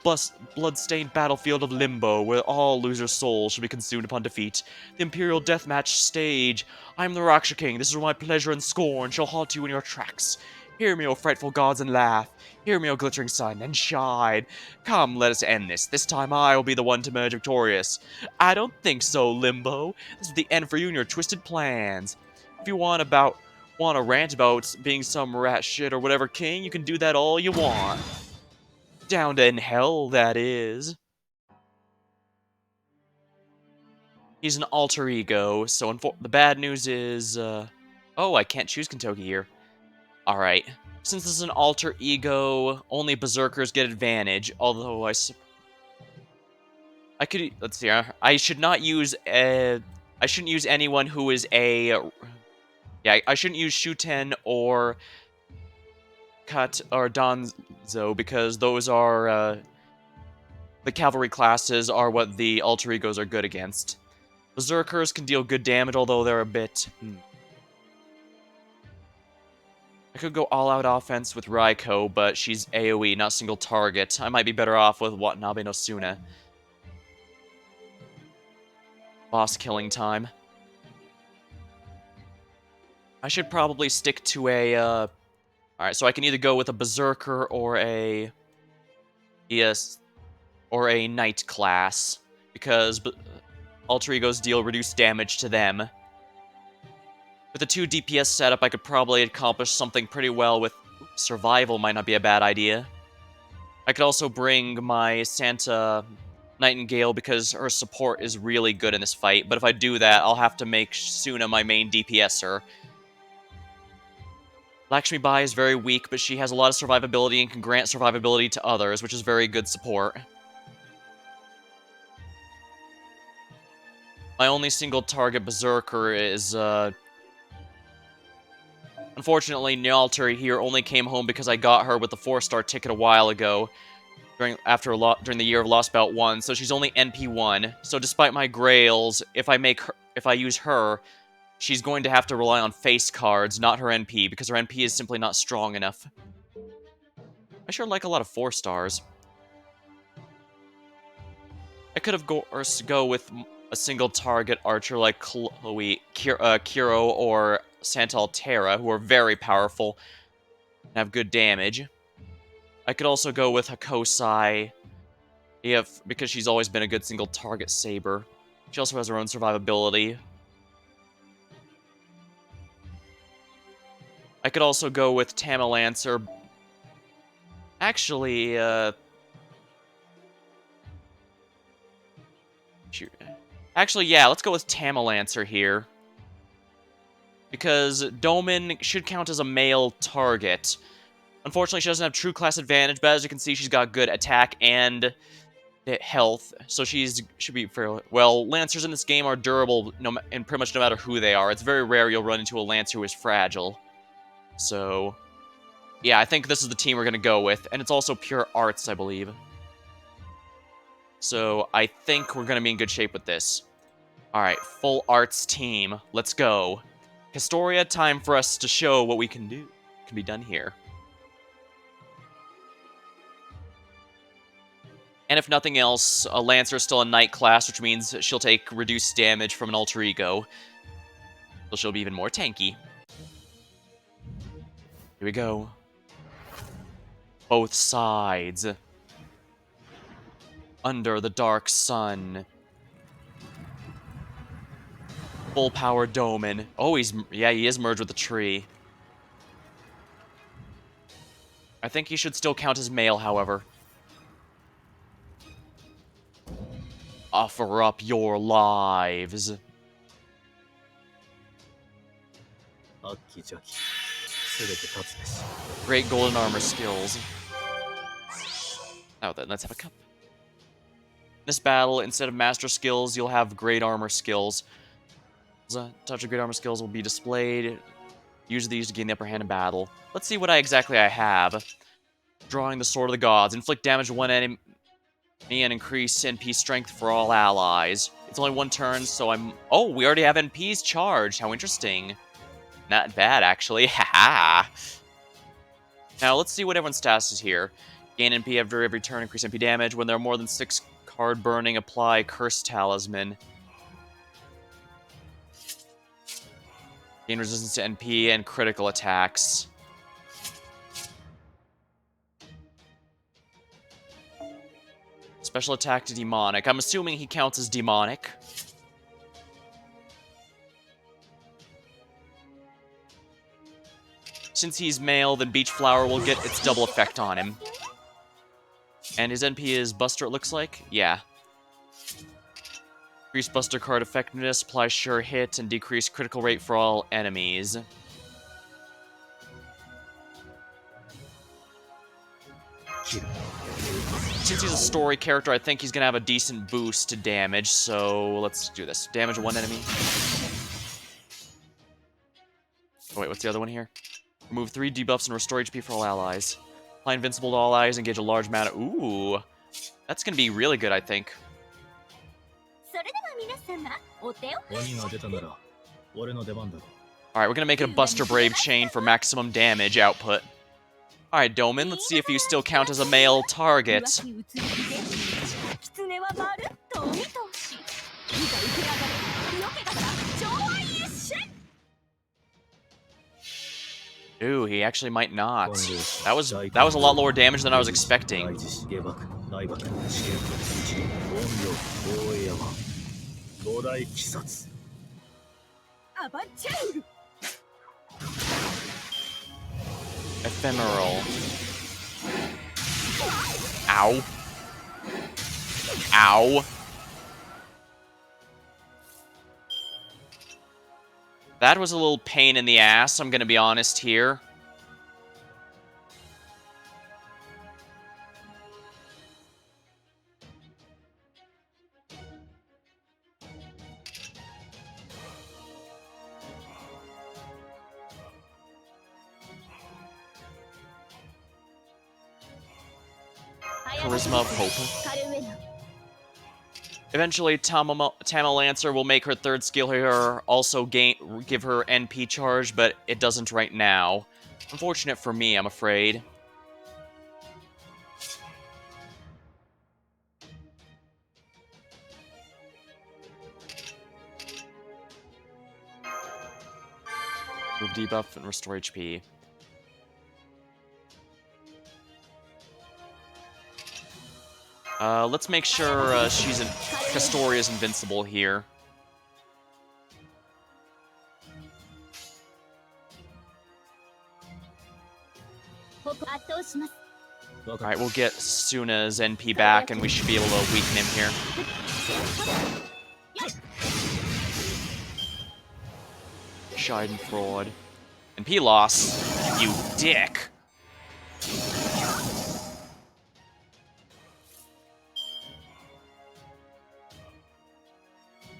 blood-stained battlefield of Limbo, where all losers' souls shall be consumed upon defeat. The Imperial Deathmatch stage. I am the Raksha King. This is where my pleasure and scorn shall halt you in your tracks. Hear me, O frightful gods, and laugh. Hear me, O glittering sun, and shine. Come, let us end this. This time I will be the one to emerge victorious. I don't think so, Limbo. This is the end for you and your twisted plans. If you want to rant about being some rat shit or whatever king, you can do that all you want. Down to in hell, that is. He's an alter ego, so the bad news is, oh, I can't choose Kentoki here. Alright. Since this is an alter ego, only berserkers get advantage, although I could, let's see, I should not use, I shouldn't use anyone who is a, yeah, I shouldn't use Shuten or Cut or Danzo, because those are, the cavalry classes are what the alter egos are good against. Berserkers can deal good damage, although they're a bit... I could go all-out offense with Raiko, but she's AoE, not single target. I might be better off with Watanabe no Suna. Boss killing time. I should probably stick to a, Alright, so I can either go with a Berserker or a... Yes, or a Knight class, because alter egos deal reduced damage to them. With a 2 DPS setup, I could probably accomplish something pretty well with... Survival might not be a bad idea. I could also bring my Santa Nightingale because her support is really good in this fight, but if I do that, I'll have to make Suna my main DPSer. Lakshmi Bai is very weak, but she has a lot of survivability and can grant survivability to others, which is very good support. My only single target Berserker is, unfortunately, Nyaltari here only came home because I got her with the 4-star ticket a while ago, during the year of Lostbelt 1, so she's only NP1. So despite my grails, if I use her, she's going to have to rely on face cards, not her NP, because her NP is simply not strong enough. I sure like a lot of 4-stars. I could have go with a single target archer like Chloe, Kiro, or Santa Altera, who are very powerful and have good damage. I could also go with Hakosai because she's always been a good single target saber. She also has her own survivability. I could also go with Tamalancer. Actually, shoot. Actually, yeah, let's go with Tamalancer here. Because Domin should count as a male target. Unfortunately, she doesn't have true class advantage, but as you can see, she's got good attack and health, so should be fairly well. Lancers in this game are durable, and pretty much no matter who they are. It's very rare you'll run into a Lancer who is fragile. So, yeah, I think this is the team we're gonna go with, and it's also pure arts, I believe. So I think we're gonna be in good shape with this. All right, full arts team, let's go. Historia, time for us to show what we can do. Can be done here. And if nothing else, a Lancer is still a Knight class, which means she'll take reduced damage from an alter ego. So she'll be even more tanky. Here we go. Both sides. Under the dark sun. Full power Domin. Oh, he is merged with the tree. I think he should still count as male, however. Offer up your lives. Great golden armor skills. Oh, then let's have a cup. In this battle, instead of master skills, you'll have great armor skills. Touch of great armor skills will be displayed. Use these to gain the upper hand in battle. Let's see what exactly I have. Drawing the Sword of the Gods. Inflict damage to one enemy and increase NP strength for all allies. It's only one turn, so I'm... Oh, we already have NPs charged. How interesting. Not bad, actually. Haha. Now, let's see what everyone's status is here. Gain NP after every turn, increase NP damage. When there are more than 6 card burning, apply Curse Talisman. Gain resistance to NP and critical attacks. Special attack to demonic. I'm assuming he counts as demonic. Since he's male, then Beach Flower will get its double effect on him. And his NP is Buster, it looks like? Yeah. Increase Buster card effectiveness, apply sure hit, and decrease critical rate for all enemies. Since he's a story character, I think he's gonna have a decent boost to damage, so let's do this. Damage one enemy. Oh wait, what's the other one here? Remove 3 debuffs and restore HP for all allies. Apply invincible to all allies, engage a large amount of... Ooh! That's gonna be really good, I think. Alright, we're gonna make it a Buster Brave chain for maximum damage output. Alright, Domin, let's see if you still count as a male target. Ooh, he actually might not. That was a lot lower damage than I was expecting. Ephemeral. Ow. Ow. That was a little pain in the ass, I'm gonna be honest here. Charisma of Hope. Eventually, Tamalancer will make her third skill here also give her NP charge, but it doesn't right now. Unfortunate for me, I'm afraid. Move debuff and restore HP. Let's make sure Castoria's invincible here. Alright, we'll get Suna's NP back, and we should be able to weaken him here. Schadenfreude. NP loss. You dick.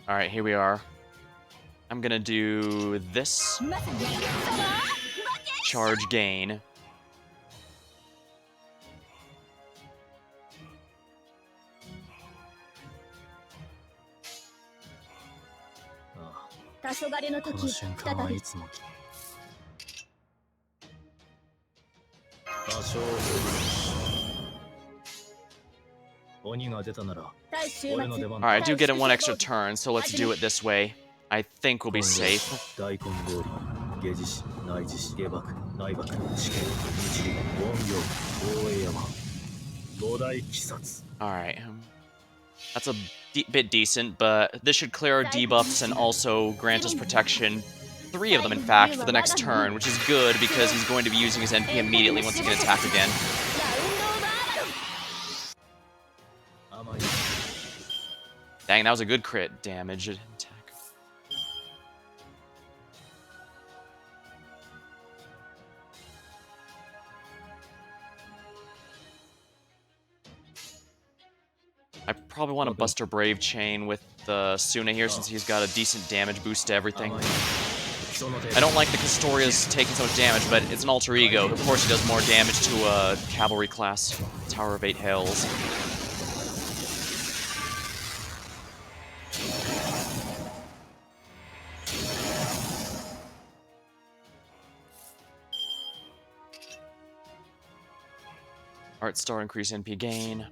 Alright, here we are. I'm gonna do this. Charge gain. Alright, I do get in one extra turn, so let's do it this way. I think we'll be safe. Alright. That's a bit decent, but this should clear our debuffs and also grant us protection. 3 of them, in fact, for the next turn, which is good because he's going to be using his NP immediately once he can attack again. Dang, that was a good crit damage attack. I probably want to Buster Brave Chain with Suna here since he's got a decent damage boost to everything. I don't like the Castoria's taking so much damage, but it's an alter ego. Of course he does more damage to a cavalry class. Tower of 8 Hells. Art Star increase NP gain.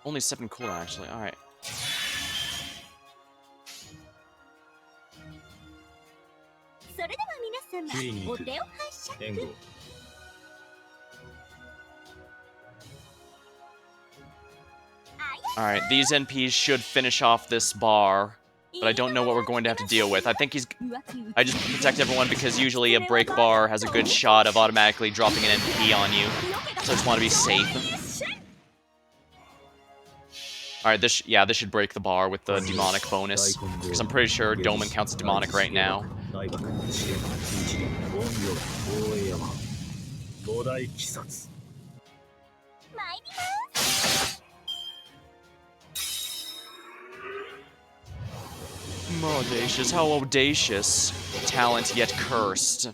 Only 7 cooldown, actually. Alright. Alright, these NPs should finish off this bar, but I don't know what we're going to have to deal with. I think I just protect everyone because usually a break bar has a good shot of automatically dropping an NP on you, so I just want to be safe. Alright, this should break the bar with the demonic bonus, because I'm pretty sure Doman counts as demonic right now. Audacious, how audacious. Talent yet cursed.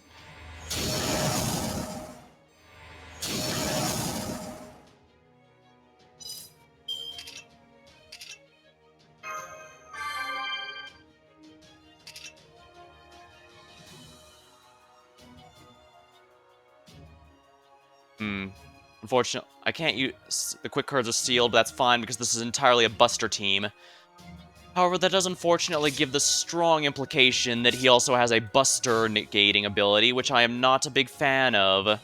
Unfortunately, I can't use... The quick cards are sealed, but that's fine because this is entirely a Buster team. However, that does unfortunately give the strong implication that he also has a Buster negating ability, which I am not a big fan of.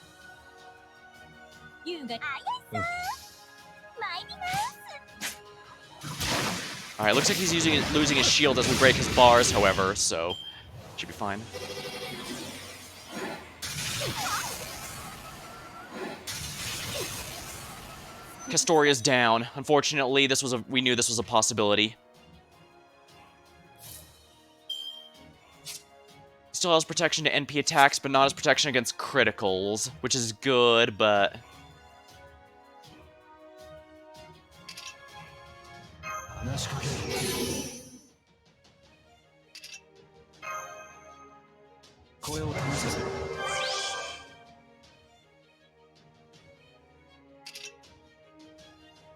Alright, looks like he's losing his shield as we break his bars, however, so... should be fine. Castoria's down. Unfortunately, we knew this was a possibility. Still has protection to NP attacks, but not as protection against criticals, which is good, but...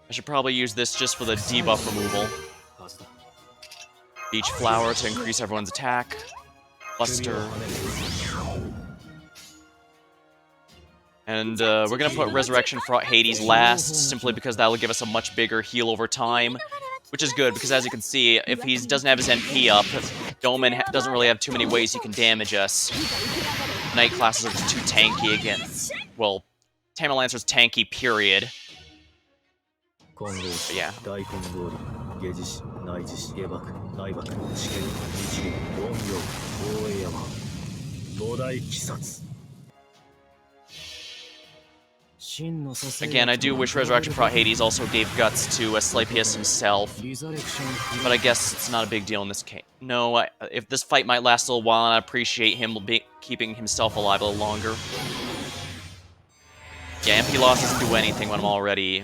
I should probably use this just for the debuff removal. Beach Flower to increase everyone's attack. Buster. And we're gonna put Resurrection for Hades last, simply because that'll give us a much bigger heal over time. Which is good, because as you can see, if he doesn't have his NP up, Doman doesn't really have too many ways he can damage us. Knight classes are just too tanky again. Well, Tamerlancer's tanky, period. But yeah. Again, I do wish Resurrection for Hades also gave guts to Asclepius himself, but I guess it's not a big deal in this case. No, if this fight might last a little while, and I appreciate him keeping himself alive a little longer. Yeah, MP loss doesn't do anything when I'm already...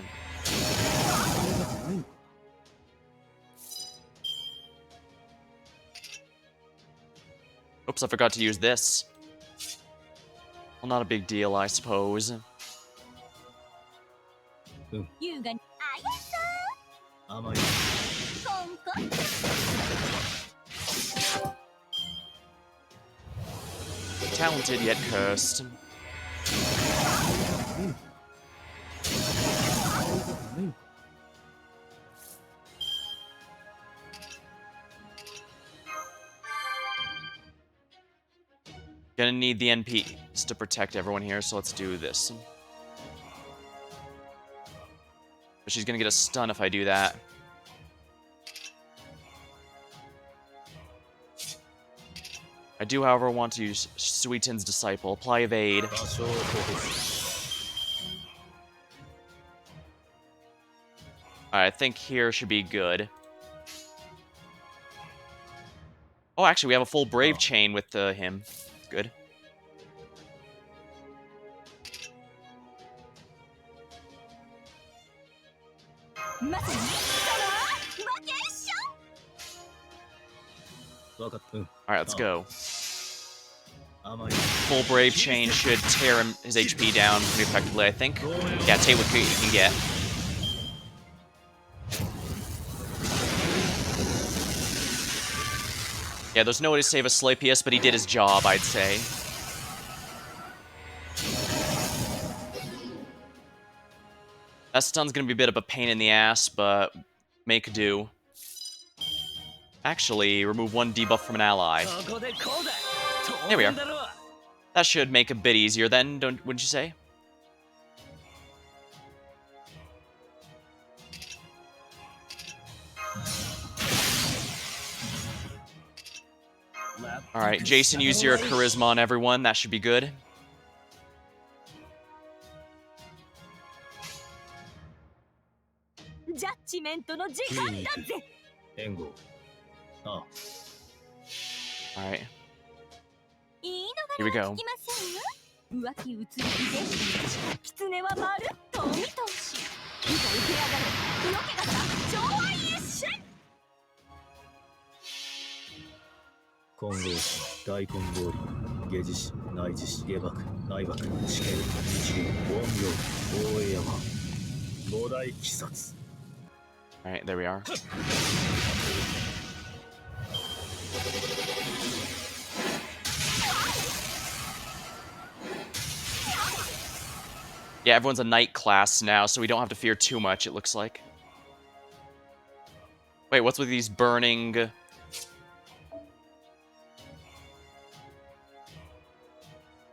Oops, I forgot to use this. Well, not a big deal, I suppose. Talented yet cursed. Gonna need the NPs to protect everyone here, so let's do this. But she's gonna get a stun if I do that. I do, however, want to use Suiton's Disciple. Apply Evade. Alright, I think here should be good. Oh, actually, we have a full Brave chain with him. Good. Alright, let's go. Full Brave chain should tear his HP down pretty effectively, I think. Yeah, take what you can get. Yeah, there's no way to save Asclepius, but he did his job, I'd say. That stun's gonna be a bit of a pain in the ass, but make do. Actually, remove one debuff from an ally. There we are. That should make a bit easier then, wouldn't you say? Alright, Jason, use your charisma on everyone. That should be good. Alright. Here we go. Alright, there we are. Yeah, everyone's a knight class now, so we don't have to fear too much, it looks like. Wait, what's with these burning...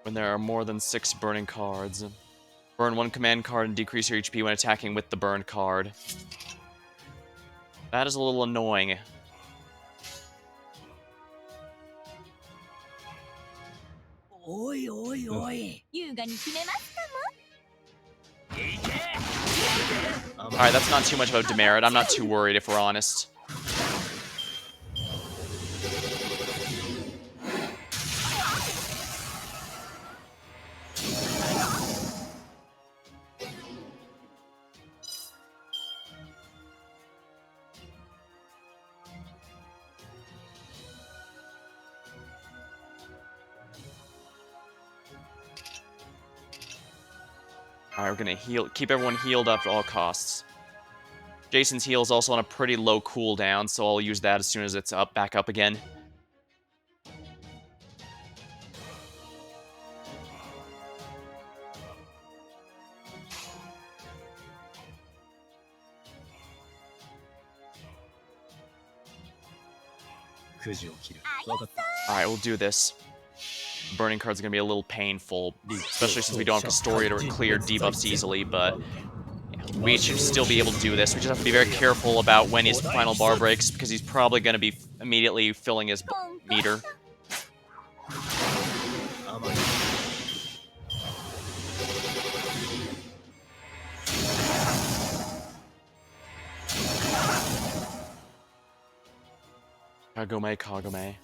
When there are more than 6 burning cards. Burn 1 command card and decrease your HP when attacking with the burned card. That is a little annoying. Alright, that's not too much of a demerit. I'm not too worried, if we're honest. Alright, we're gonna keep everyone healed up at all costs. Jason's heal is also on a pretty low cooldown, so I'll use that as soon as it's back up again. Alright, we'll do this. Burning card's gonna be a little painful, especially since we don't have Historia to clear debuffs easily, but yeah, we should still be able to do this. We just have to be very careful about when his final bar breaks, because he's probably gonna be immediately filling his meter. Kagome.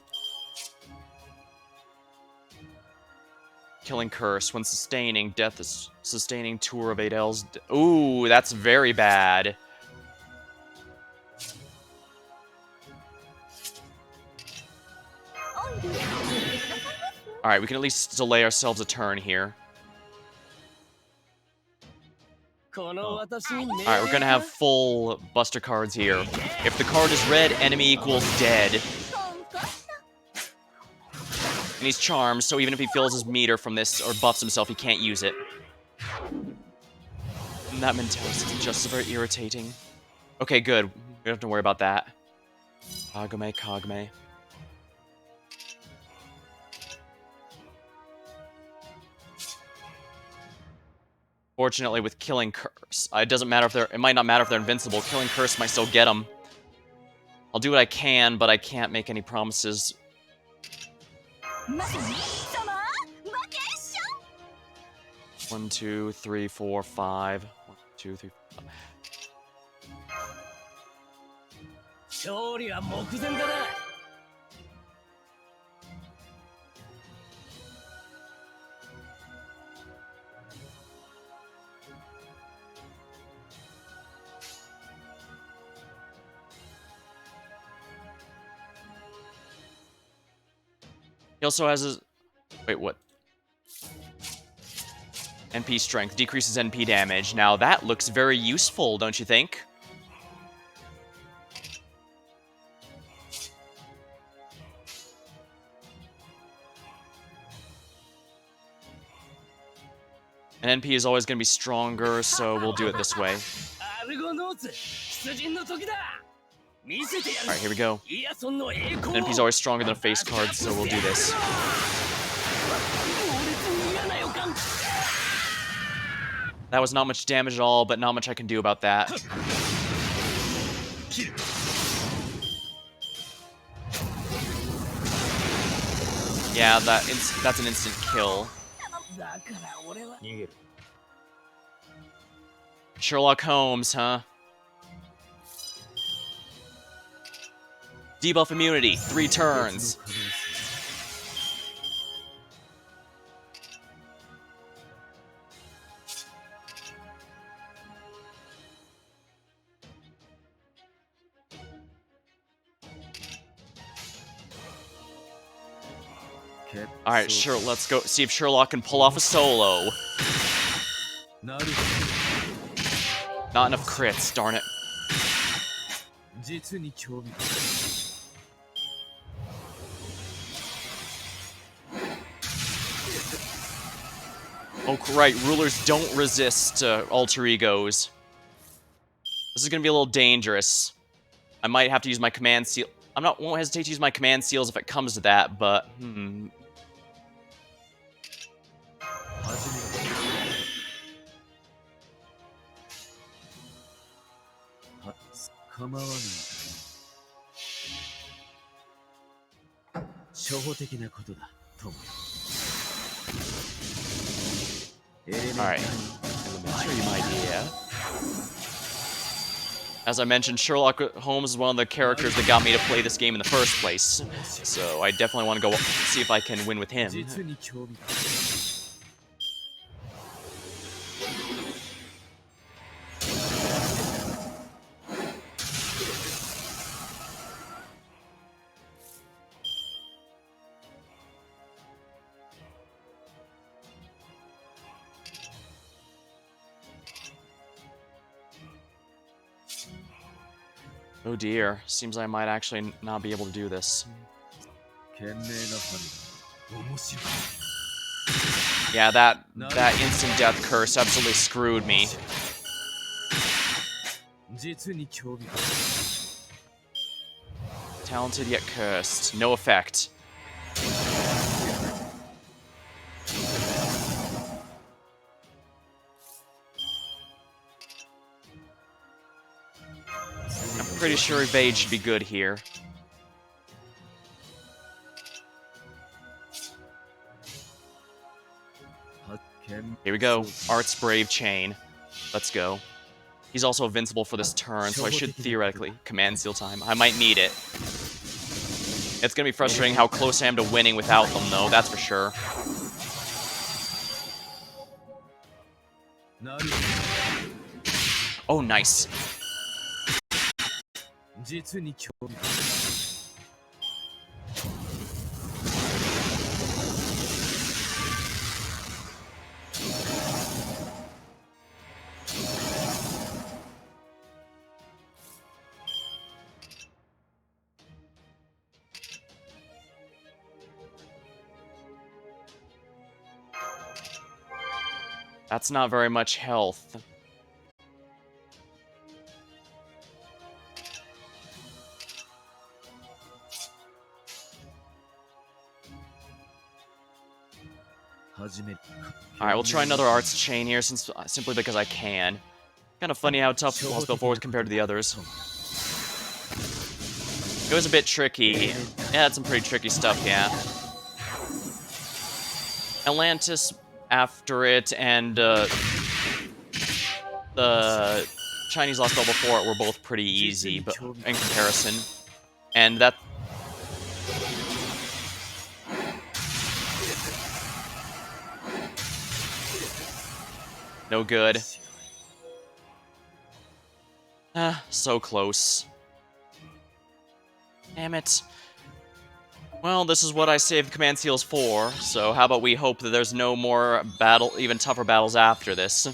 Killing Curse. When sustaining, death is sustaining 2 or of 8 L's. Ooh, that's very bad. Alright, we can at least delay ourselves a turn here. Alright, we're gonna have full Buster cards here. If the card is red, enemy equals dead. And he's charmed, so even if he fills his meter from this, or buffs himself, he can't use it. And that mentality is just very irritating. Okay, good. We don't have to worry about that. Kagome. Fortunately, with Killing Curse, it doesn't matter if it might not matter if they're invincible. Killing Curse might still get them. I'll do what I can, but I can't make any promises. 1, 2, 3, 4, 5. 1, 2, 3, 4, 5. 勝利は目前だな。 He also has his... Wait, what? NP strength. Decreases NP damage. Now that looks very useful, don't you think? And NP is always going to be stronger, so we'll do it this way. Alright, here we go. NP's always stronger than a face card, so we'll do this. That was not much damage at all, but not much I can do about that. Yeah, that's an instant kill. Sherlock Holmes, huh? Debuff immunity, 3 turns. Alright, sure, let's go see if Sherlock can pull off a solo. Not enough crits, darn it. Oh, right, rulers don't resist alter egos. This is gonna be a little dangerous. I might have to use my command seal. Won't hesitate to use my command seals if it comes to that, but Alright, let me show you my idea. As I mentioned, Sherlock Holmes is one of the characters that got me to play this game in the first place, so I definitely want to go see if I can win with him. Oh dear, seems I might actually not be able to do this. Yeah, that instant death curse absolutely screwed me. Talented yet cursed. No effect. I'm pretty sure evade should be good here. Here we go. Art's Brave Chain. Let's go. He's also invincible for this turn, so I should theoretically command seal time. I might need it. It's gonna be frustrating how close I am to winning without them, though, that's for sure. Oh, nice. That's not very much health. Alright, we'll try another Arts Chain here, simply because I can. Kind of funny how tough Lostbelt 4 was compared to the others. It was a bit tricky. It had some pretty tricky stuff, yeah. Atlantis after it and the Chinese Lostbelt before it were both pretty easy but in comparison. And that... No good. So close. Damn it. Well, this is what I saved Command Seals for, so how about we hope that there's no more even tougher battles after this.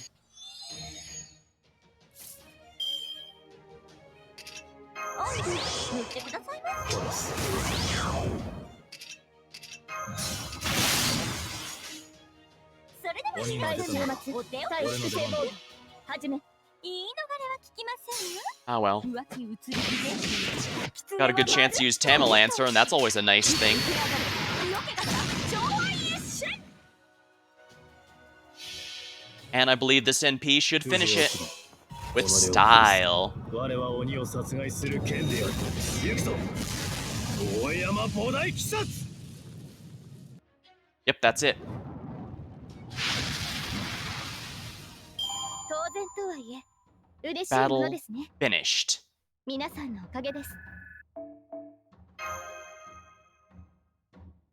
Ah well. Got a good chance to use Tamalancer, and that's always a nice thing. And I believe this NP should finish it with style. Yep, that's it. Battle finished.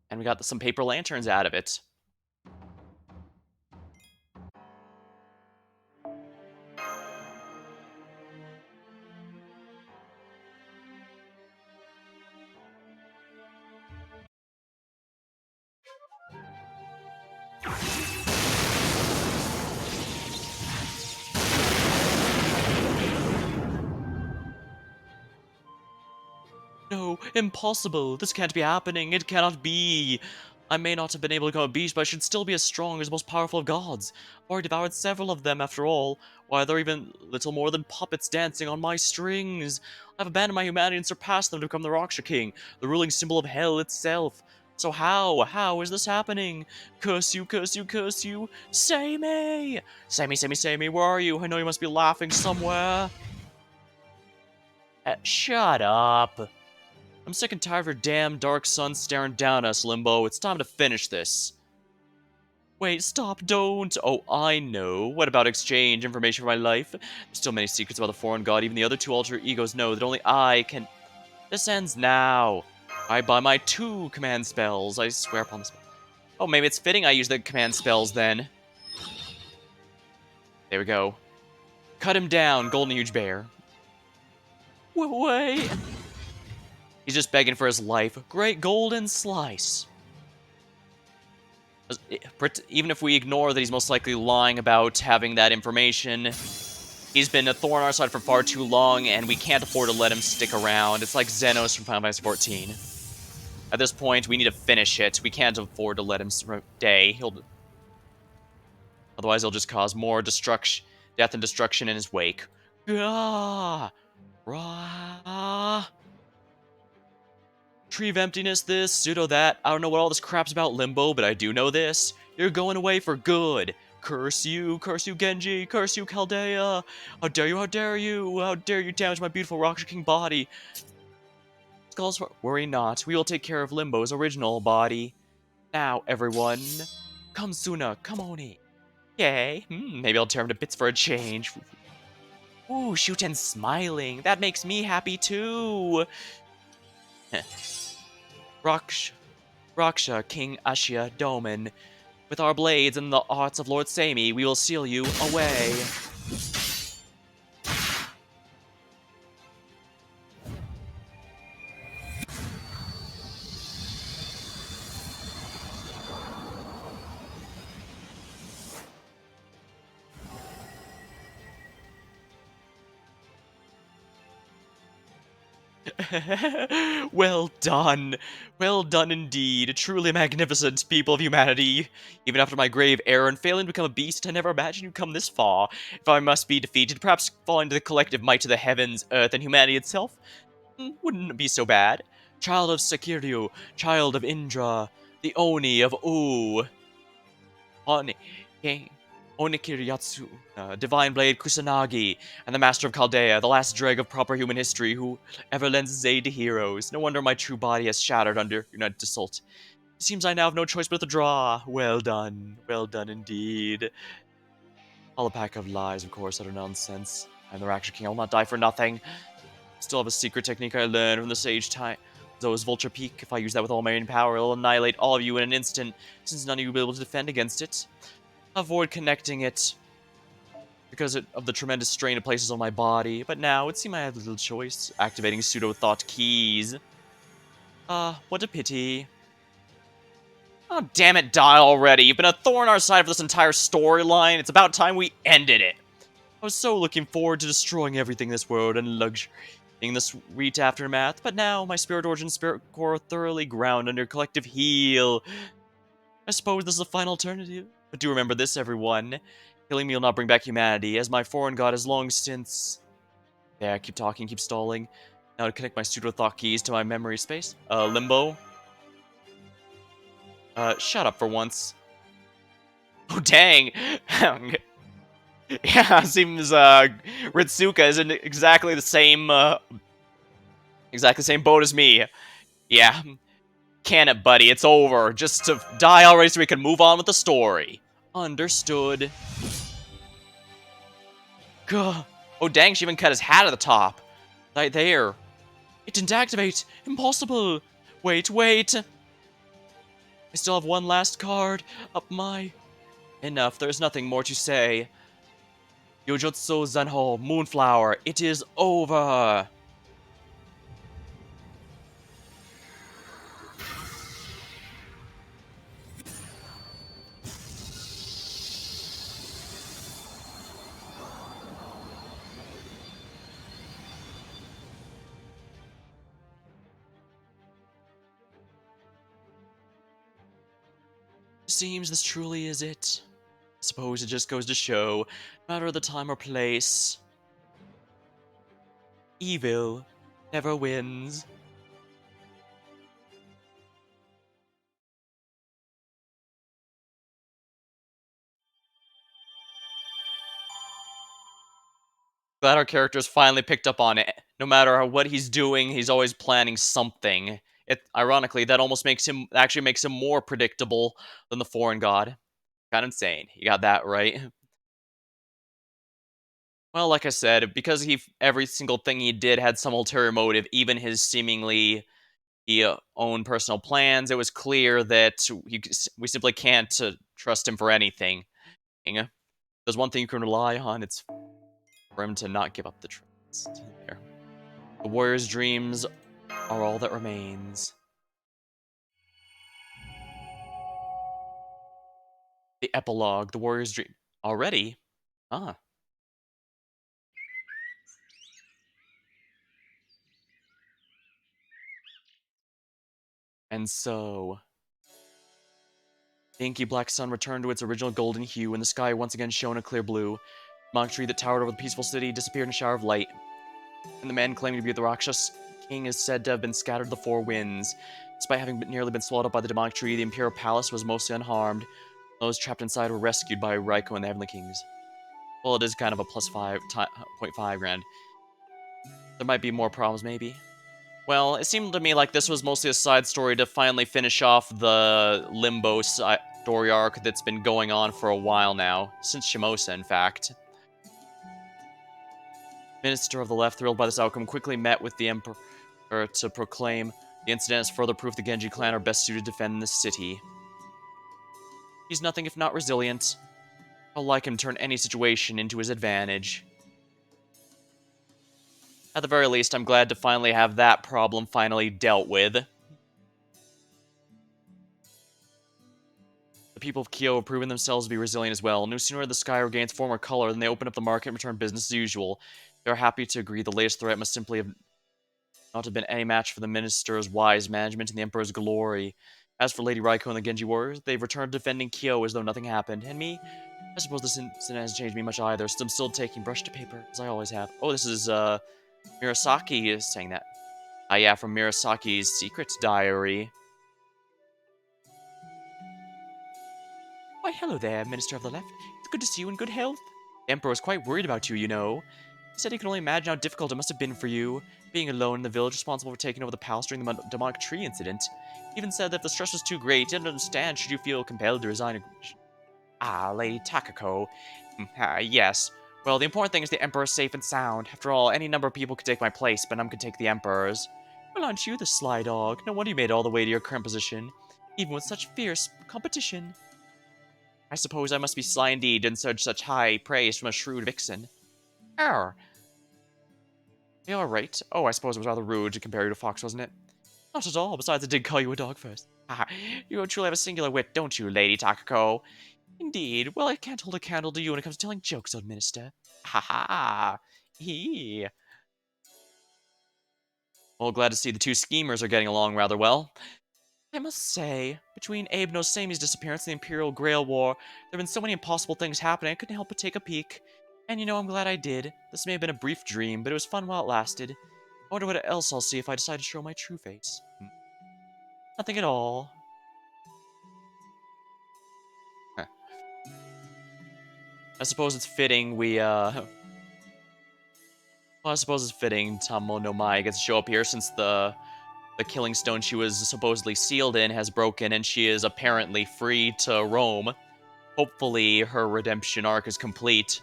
And we got some paper lanterns out of it. No, impossible. This can't be happening. It cannot be. I may not have been able to become a beast, but I should still be as strong as the most powerful of gods. I've already devoured several of them, after all. Why, they're even little more than puppets dancing on my strings. I've abandoned my humanity and surpassed them to become the Raksha King, the ruling symbol of hell itself. So how is this happening? Curse you, curse you, curse you. Say me! Say me, say me, say me. Where are you? I know you must be laughing somewhere. Shut up. I'm sick and tired of your damn dark sun staring down at us, Limbo. It's time to finish this. Wait, stop, don't! Oh, I know. What about exchange information for my life? There's still many secrets about the foreign god. Even the other two alter egos know that only I can... This ends now. I buy my 2 command spells. I swear upon the spell. Oh, maybe it's fitting I use the command spells then. There we go. Cut him down, Golden Huge Bear. Wait. He's just begging for his life. Great golden slice. Even if we ignore that he's most likely lying about having that information, he's been a thorn on our side for far too long, and we can't afford to let him stick around. It's like Xenos from Final Fantasy XIV. At this point, we need to finish it. We can't afford to let him stay. Otherwise, he'll just cause more death and destruction in his wake. Ah! Rah! Tree of Emptiness this, pseudo that. I don't know what all this crap's about, Limbo, but I do know this. You're going away for good. Curse you, Genji, curse you, Chaldea. How dare you, how dare you, how dare you damage my beautiful Rocket King body. Skulls, worry not, we will take care of Limbo's original body. Now, everyone, come Suna, come on in. Yay, maybe I'll tear him to bits for a change. Ooh, Shuten's smiling. That makes me happy too. Raksha, King Ashia Doman. With our blades and the arts of Lord Sami, we will seal you away. Well done. Well done indeed. Truly magnificent, people of humanity. Even after my grave error and failing to become a beast, I never imagined you'd come this far. If I must be defeated, perhaps falling to the collective might of the heavens, earth, and humanity itself, wouldn't be so bad. Child of Sekiryu, child of Indra, the Oni of U. Onikiryatsu, Divine Blade Kusanagi, and the Master of Chaldea, the last dreg of proper human history who ever lends aid to heroes. No wonder my true body has shattered under united assault. It seems I now have no choice but to draw. Well done indeed. All a pack of lies, of course, utter nonsense. I'm the Raksha King, I will not die for nothing. Still have a secret technique I learned from the sage time. Zo's Vulture Peak. If I use that with all my main power, it'll annihilate all of you in an instant, since none of you will be able to defend against it. Avoid connecting it because of the tremendous strain it places on my body, but now it seemed I had little choice, activating pseudo-thought keys. What a pity. Oh, damn it, die already. You've been a thorn in our side for this entire storyline. It's about time we ended it. I was so looking forward to destroying everything in this world and luxury in the sweet aftermath, but now my spirit origin spirit core are thoroughly ground under collective heel. I suppose this is the final alternative. But do remember this, everyone. Killing me will not bring back humanity, as my foreign god has long since... Yeah, keep talking, keep stalling. Now to connect my pseudo-thought keys to my memory space. Limbo. Shut up for once. Oh, dang! Yeah, seems, Ritsuka is in exactly the same boat as me. Yeah. Can it, buddy? It's over. Just to die already so we can move on with the story. Understood. Gah. Oh, dang, she even cut his hat at the top. Right there. It didn't activate. Impossible. Wait. I still have one last card up my... Enough, there's nothing more to say. Yojutsu Zanho, Moonflower, it is over. Seems this truly is it. I suppose it just goes to show, no matter the time or place, evil never wins. Glad our characters finally picked up on it. No matter what he's doing, he's always planning something. Ironically, that almost makes him more predictable than the foreign god. Kind of insane. You got that right. Well, like I said, because every single thing he did had some ulterior motive, even his seemingly own personal plans, it was clear that we simply can't trust him for anything. There's one thing you can rely on, it's for him to not give up the trust. There. The warrior's dreams are all that remains. The epilogue, the warrior's dream. Already? Ah. And so... the inky black sun returned to its original golden hue, and the sky once again shone a clear blue. The monk tree that towered over the peaceful city disappeared in a shower of light, and the man claiming to be the Rakshas king is said to have been scattered to the four winds. Despite having nearly been swallowed up by the demonic tree, the Imperial Palace was mostly unharmed. Those trapped inside were rescued by Raiko and the Heavenly Kings. Well, it is kind of a plus 5.5 grand. There might be more problems, maybe. Well, it seemed to me like this was mostly a side story to finally finish off the Limbo story arc that's been going on for a while now. Since Shimosa, in fact. Minister of the Left, thrilled by this outcome, quickly met with the Emperor to proclaim the incident as further proof the Genji clan are best suited to defend this city. He's nothing if not resilient. I'll like him turn any situation into his advantage. At the very least, I'm glad to finally have that problem finally dealt with. The people of Kyo have proven themselves to be resilient as well. No sooner the sky regains former color than they open up the market and return business as usual. They're happy to agree the latest threat must simply have not have been any match for the minister's wise management and the emperor's glory. As for Lady Raiko and the Genji warriors, they've returned defending Kyo as though nothing happened. And me, I suppose this incident hasn't changed me much either, so I'm still taking brush to paper, as I always have. Oh, this is, Murasaki is saying that. Ah, yeah, from Murasaki's secret diary. Why, hello there, Minister of the Left. It's good to see you in good health. The Emperor was quite worried about you, you know. He said he could only imagine how difficult it must have been for you, being alone in the village responsible for taking over the palace during the demonic tree incident. He even said that if the stress was too great, he didn't understand should you feel compelled to resign. Ah, Lady Takako. Yes. Well, the important thing is the Emperor is safe and sound. After all, any number of people could take my place, but none could take the Emperor's. Well, aren't you the sly dog? No wonder you made it all the way to your current position, even with such fierce competition. I suppose I must be sly indeed, and such high praise from a shrewd vixen. Err. You alright? Oh, I suppose it was rather rude to compare you to Fox, wasn't it? Not at all, besides I did call you a dog first. Ah, you truly have a singular wit, don't you, Lady Takako? Indeed. Well, I can't hold a candle to you when it comes to telling jokes, old minister. Ha ha! Hee. Well, glad to see the two schemers are getting along rather well. I must say, between Abe Nosemi's disappearance and the Imperial Grail War, there have been so many impossible things happening I couldn't help but take a peek. And you know, I'm glad I did. This may have been a brief dream, but it was fun while it lasted. I wonder what else I'll see if I decide to show my true face. Nothing at all. Huh. I suppose it's fitting well, I suppose it's fitting Tomo no Mai gets to show up here since the killing stone she was supposedly sealed in has broken and she is apparently free to roam. Hopefully her redemption arc is complete.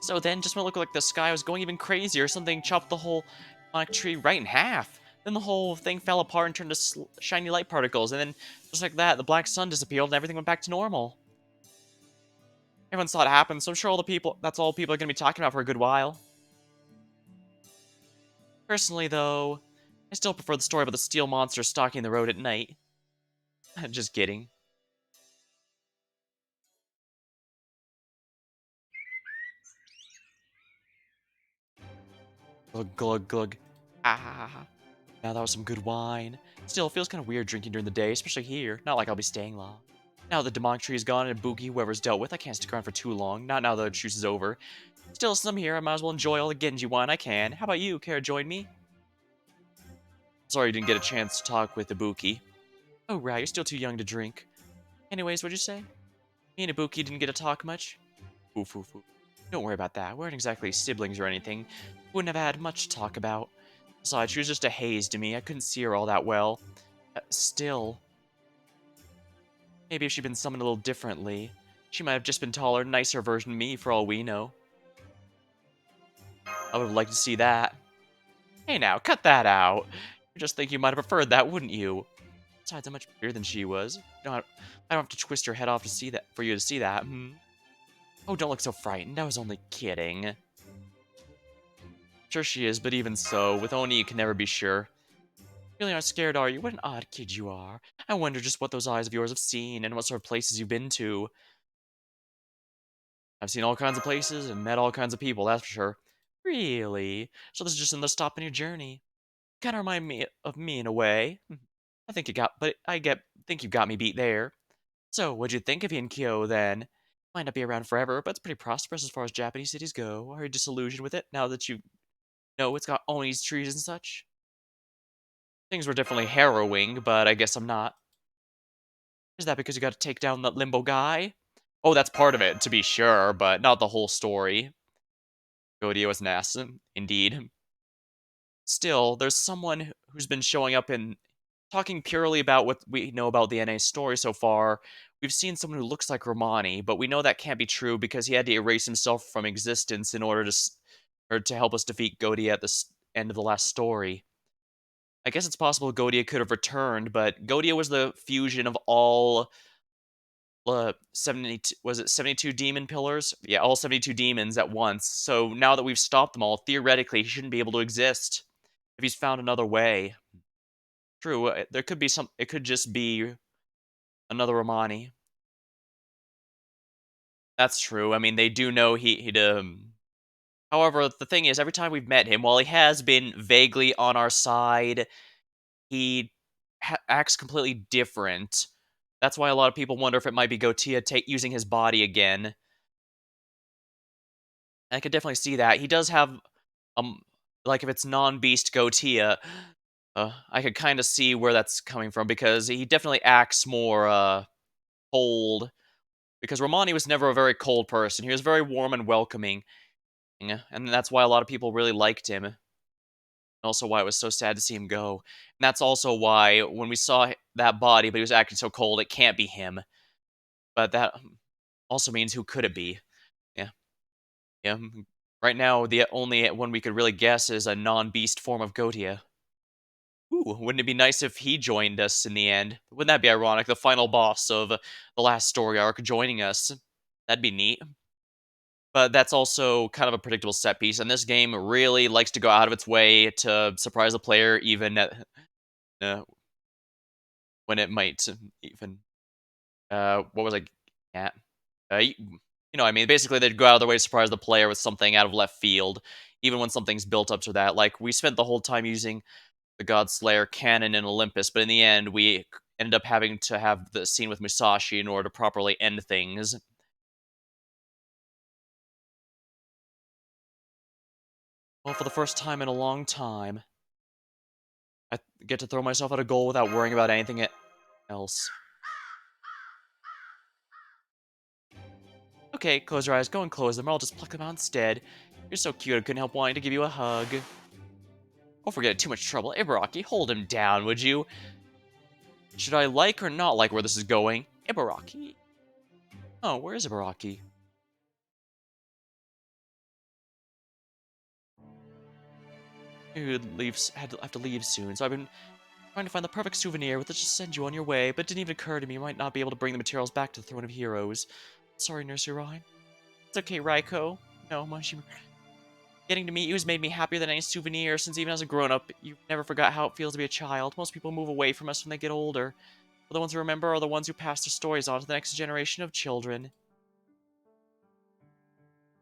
So then, just when it looked like the sky was going even crazier, something chopped the whole demonic tree right in half. Then the whole thing fell apart and turned to shiny light particles, and then, just like that, the black sun disappeared and everything went back to normal. Everyone saw it happen, so I'm sure that's all people are going to be talking about for a good while. Personally, though, I still prefer the story about the steel monster stalking the road at night. Just kidding. Glug, glug, glug. Ah. Now that was some good wine. Still, it feels kind of weird drinking during the day, especially here. Not like I'll be staying long. Now the demonic tree is gone and Buki, whoever's dealt with, I can't stick around for too long. Not now the truce is over. Still, since I'm here, I might as well enjoy all the Genji wine I can. How about you? Care to join me? Sorry you didn't get a chance to talk with Ibuki. Oh, right, you're still too young to drink. Anyways, what'd you say? Me and Ibuki didn't get to talk much? Oof, oof, oof. Don't worry about that. We weren't exactly siblings or anything. Wouldn't have had much to talk about. Besides, she was just a haze to me. I couldn't see her all that well. Still. Maybe if she'd been summoned a little differently, she might have just been taller, nicer version of me for all we know. I would have liked to see that. Hey now, cut that out. You just think you might have preferred that, wouldn't you? Besides, I'm much bigger than she was. I don't have to twist her head off to see that for you to see that. Oh, don't look so frightened. I was only kidding. Sure she is, but even so, with Oni you can never be sure. Really aren't scared, are you? What an odd kid you are. I wonder just what those eyes of yours have seen and what sort of places you've been to. I've seen all kinds of places and met all kinds of people, that's for sure. Really? So this is just another stop in your journey. Kinda remind me of me in a way. I think you got, but think you got me beat there. So, what'd you think of Heian-Kyo then? Might not be around forever, but it's pretty prosperous as far as Japanese cities go. Are you disillusioned with it now that you know it's got Oni's trees and such? Things were definitely harrowing, but I guess I'm not. Is that because you gotta take down that limbo guy? Oh, that's part of it, to be sure, but not the whole story. Godio was an ass, indeed. Still, there's someone who's been showing up and talking purely about what we know about the NA story so far. We've seen someone who looks like Romani, but we know that can't be true because he had to erase himself from existence in order or to help us defeat Godia at the end of the last story. I guess it's possible Godia could have returned, but Godia was the fusion of all 72, was it 72 demon pillars? Yeah, all 72 demons at once. So now that we've stopped them all, theoretically he shouldn't be able to exist if he's found another way. True, there could be some. It could just be another Romani. That's true. I mean, they do know he'd. However, the thing is, every time we've met him, while he has been vaguely on our side, he acts completely different. That's why a lot of people wonder if it might be Gotia using his body again. I could definitely see that. He does have, um, like if it's non-beast Gotia, I could kind of see where that's coming from because he definitely acts more, cold. Because Romani was never a very cold person. He was very warm and welcoming. And that's why a lot of people really liked him. And also why it was so sad to see him go. And that's also why when we saw that body, but he was acting so cold, it can't be him. But that also means who could it be? Yeah. Yeah. Right now, the only one we could really guess is a non-beast form of Gotia. Ooh, wouldn't it be nice if he joined us in the end? Wouldn't that be ironic? The final boss of the last story arc joining us. That'd be neat. But that's also kind of a predictable set piece, and this game really likes to go out of its way to surprise the player, even uh, when it might even. What was I at? I mean, basically they'd go out of their way to surprise the player with something out of left field, even when something's built up to that. Like we spent the whole time using the God Slayer canon in Olympus, but in the end we ended up having to have the scene with Musashi in order to properly end things. Well, for the first time in a long time, I get to throw myself at a goal without worrying about anything else. Okay, close your eyes. Go and close them, or I'll just pluck them out instead. You're so cute, I couldn't help wanting to give you a hug. Oh, forget too much trouble. Ibaraki, hold him down, would you? Should I like or not like where this is going? Ibaraki. Oh, where is Ibaraki? Have to leave soon, so I've been trying to find the perfect souvenir with which to send you on your way, but it didn't even occur to me you might not be able to bring the materials back to the Throne of Heroes. Sorry, Nursery Rhyme. It's okay, Raiko. No, Moshi. Getting to meet you has made me happier than any souvenir, since even as a grown-up, you never forgot how it feels to be a child. Most people move away from us when they get older, but the ones who remember are the ones who pass their stories on to the next generation of children.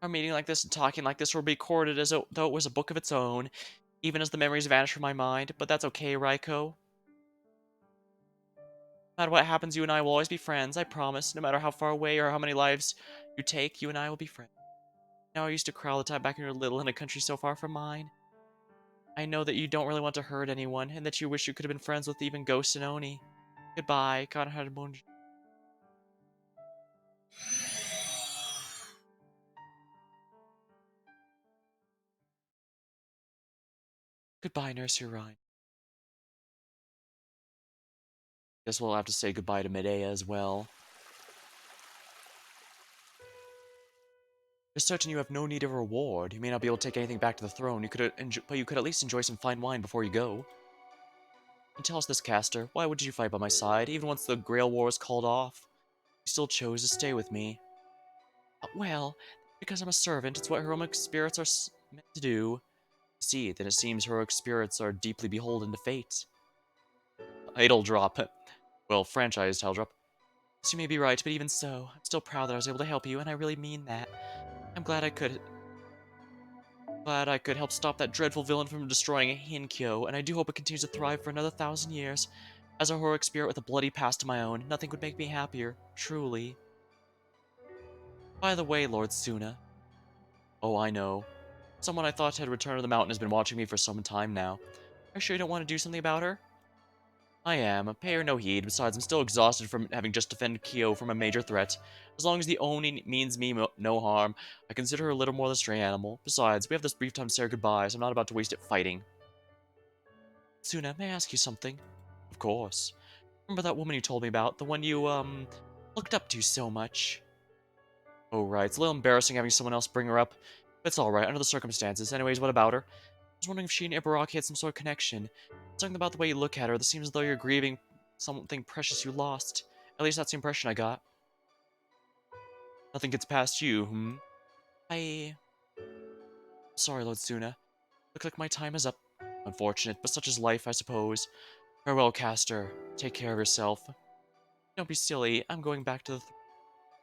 Our meeting like this and talking like this will be recorded as though it was a book of its own, even as the memories vanish from my mind, but that's okay, Raiko. No matter what happens, you and I will always be friends, I promise. No matter how far away or how many lives you take, you and I will be friends. Now I used to cry all the time back when you were little in a country so far from mine. I know that you don't really want to hurt anyone, and that you wish you could have been friends with even Ghost and Oni. Goodbye, Kanharabunji. Goodbye, Nursery Rhyme. Guess we'll have to say goodbye to Medea as well. You're certain you have no need of a reward. You may not be able to take anything back to the throne, but you could at least enjoy some fine wine before you go. And tell us this, Castor, why would you fight by my side, even once the Grail War was called off? You still chose to stay with me. Well, because I'm a servant, it's what heroic spirits are meant to do. See, then it seems heroic spirits are deeply beholden to fate. Idle drop. Well, franchise title drop. So you may be right, but even so, I'm still proud that I was able to help you, and I really mean that. I'm glad I could help stop that dreadful villain from destroying Heian-Kyo, and I do hope it continues to thrive for another 1,000 years. As a heroic spirit with a bloody past of my own, nothing would make me happier, truly. By the way, Lord Suna. Oh, I know. Someone I thought had returned to the mountain has been watching me for some time now. Are you sure you don't want to do something about her? I am. Pay her no heed. Besides, I'm still exhausted from having just defended Kyo from a major threat. As long as the Oni means me no harm, I consider her a little more than a stray animal. Besides, we have this brief time to say our goodbyes. I'm not about to waste it fighting. Suna, may I ask you something? Of course. Remember that woman you told me about? The one you, looked up to so much? Oh, right. It's a little embarrassing having someone else bring her up. But it's alright, under the circumstances. Anyways, what about her? I was wondering if she and Ibaraki had some sort of connection. Something about the way you look at her that seems as though you're grieving something precious you lost. At least that's the impression I got. Nothing gets past you, hmm? I... Sorry, Lord Suna. Looks like my time is up. Unfortunate, but such is life, I suppose. Farewell, Caster. Take care of yourself. Don't be silly. I'm going back to the...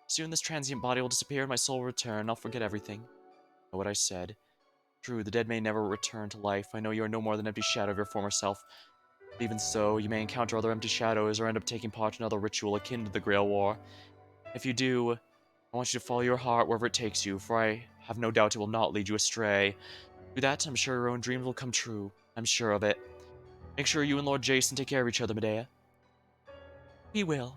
Soon this transient body will disappear and my soul will return. I'll forget everything. Know what I said. True, the dead may never return to life. I know you are no more than an empty shadow of your former self. But even so, you may encounter other empty shadows or end up taking part in another ritual akin to the Grail War. If you do, I want you to follow your heart wherever it takes you, for I have no doubt it will not lead you astray. Do that, I'm sure your own dreams will come true. I'm sure of it. Make sure you and Lord Jason take care of each other, Medea. He will.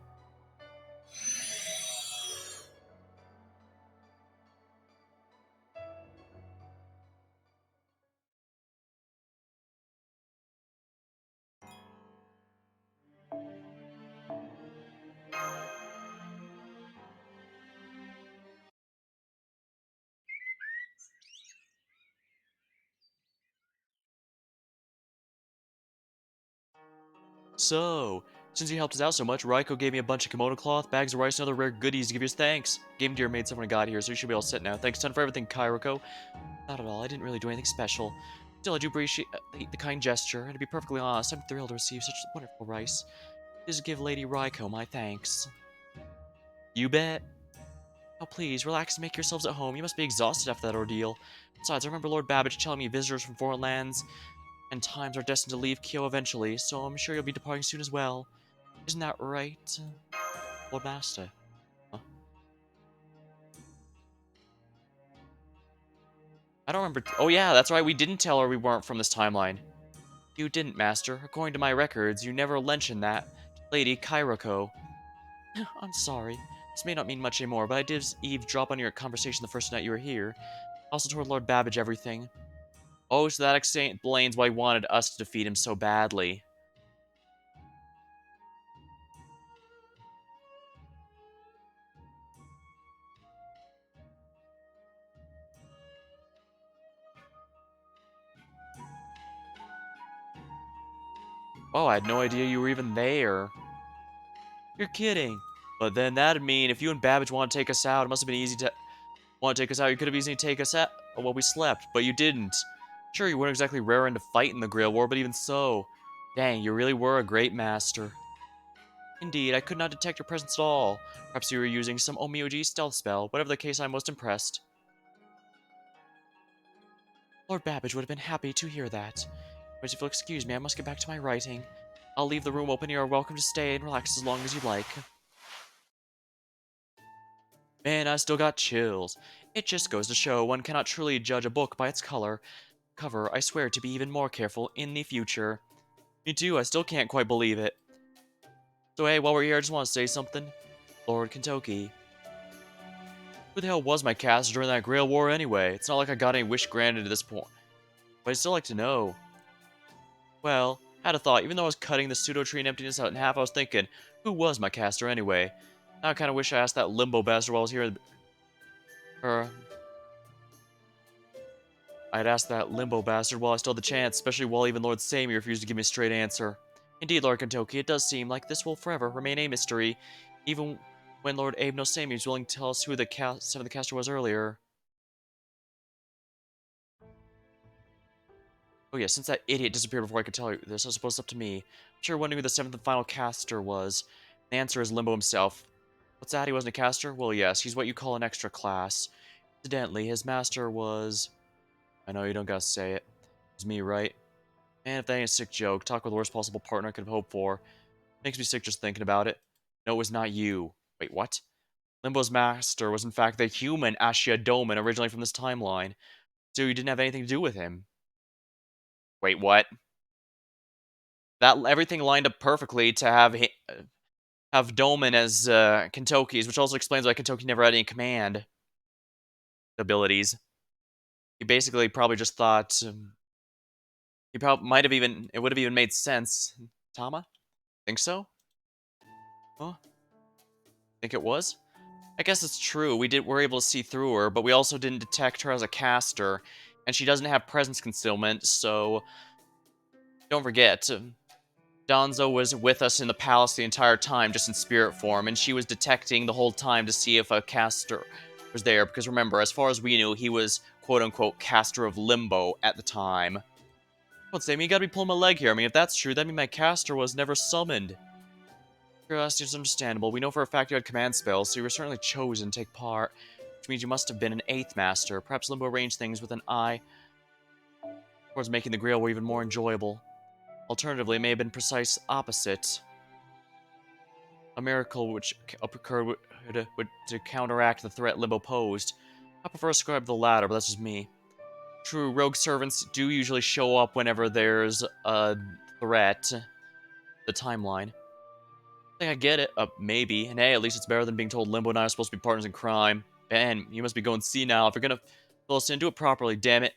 So, since you helped us out so much, Raiko gave me a bunch of kimono cloth, bags of rice, and other rare goodies to give you as thanks. Gave them to your maid when I got here, so you should be all set now. Thanks a ton for everything, Kairoko. Not at all, I didn't really do anything special. Still, I do appreciate the kind gesture, and to be perfectly honest, I'm thrilled to receive such wonderful rice. Just give Lady Raiko my thanks. You bet. Oh, please, relax and make yourselves at home. You must be exhausted after that ordeal. Besides, I remember Lord Babbage telling me visitors from foreign lands and times are destined to leave Kyo eventually, so I'm sure you'll be departing soon as well. Isn't that right, Lord Master? Huh? I don't remember. Oh yeah, that's right, we didn't tell her we weren't from this timeline. You didn't, Master. According to my records, you never mentioned that to Lady Kairoko. I'm sorry. This may not mean much anymore, but I did eavesdrop on your conversation the first night you were here. I also told Lord Babbage everything. Oh, so that explains why he wanted us to defeat him so badly. Oh, I had no idea you were even there. You're kidding. But then that'd mean if you and Babbage want to take us out, it must have been easy to want to take us out. You could have easily taken us out while we slept, but you didn't. Sure, you weren't exactly raring to fight in the Grail War, but even so. Dang, you really were a great master. Indeed, I could not detect your presence at all. Perhaps you were using some Omiyuji stealth spell. Whatever the case, I'm most impressed. Lord Babbage would have been happy to hear that. But if you'll excuse me, I must get back to my writing. I'll leave the room open. You are welcome to stay and relax as long as you like. Man, I still got chills. It just goes to show one cannot truly judge a book by its cover. I swear to be even more careful in the future. Me too, I still can't quite believe it. So hey, while we're here, I just want to say something. Lord Kentucky. Who the hell was my caster during that Grail War anyway? It's not like I got any wish granted at this point. But I'd still like to know. Well, had a thought. Even though I was cutting the pseudo-tree and emptiness out in half, I was thinking, who was my caster anyway? Now I kind of wish I asked that limbo bastard while I was here. Or, I'd asked that limbo bastard while I still had the chance, especially while even Lord Sami refused to give me a straight answer. Indeed, Lord Kentucky, it does seem like this will forever remain a mystery, even when Lord Abe no Sami was willing to tell us who the seventh caster was earlier. Oh yeah, since that idiot disappeared before I could tell you this, I suppose it's up to me. I'm sure wondering who the seventh and final caster was. The answer is Limbo himself. What's that? He wasn't a caster? Well, yes, he's what you call an extra class. Incidentally, his master was... I know you don't gotta say it. It was me, right? Man, if that ain't a sick joke, talk with the worst possible partner I could have hoped for. Makes me sick just thinking about it. No, it was not you. Wait, what? Limbo's master was in fact the human Ashia Doman originally from this timeline, so you didn't have anything to do with him. Wait, what? That everything lined up perfectly to have Doman as Kentoki's, which also explains why Kentoki never had any command abilities. He basically probably just thought he probably might have even it would have even made sense. Tama, think so? Huh? Think it was? I guess it's true. We're able to see through her, but we also didn't detect her as a caster, and she doesn't have presence concealment. So don't forget, Danzo was with us in the palace the entire time, just in spirit form, and she was detecting the whole time to see if a caster was there, because remember, as far as we knew, he was quote-unquote caster of Limbo at the time. Well, Sammy, you gotta be pulling my leg here. I mean, if that's true, that means my caster was never summoned. Curiosity is understandable. We know for a fact you had command spells, so you were certainly chosen to take part, which means you must have been an 8th master. Perhaps Limbo arranged things with an eye towards making the Grail even more enjoyable. Alternatively, it may have been precise opposite. A miracle which occurred to counteract the threat Limbo posed. I prefer to ascribe the latter, but that's just me. True, rogue servants do usually show up whenever there's a threat. The timeline. I think I get it. Maybe. And hey, at least it's better than being told Limbo and I are supposed to be partners in crime. Ben, you must be going see now. If you're gonna fill us in, do it properly, damn it.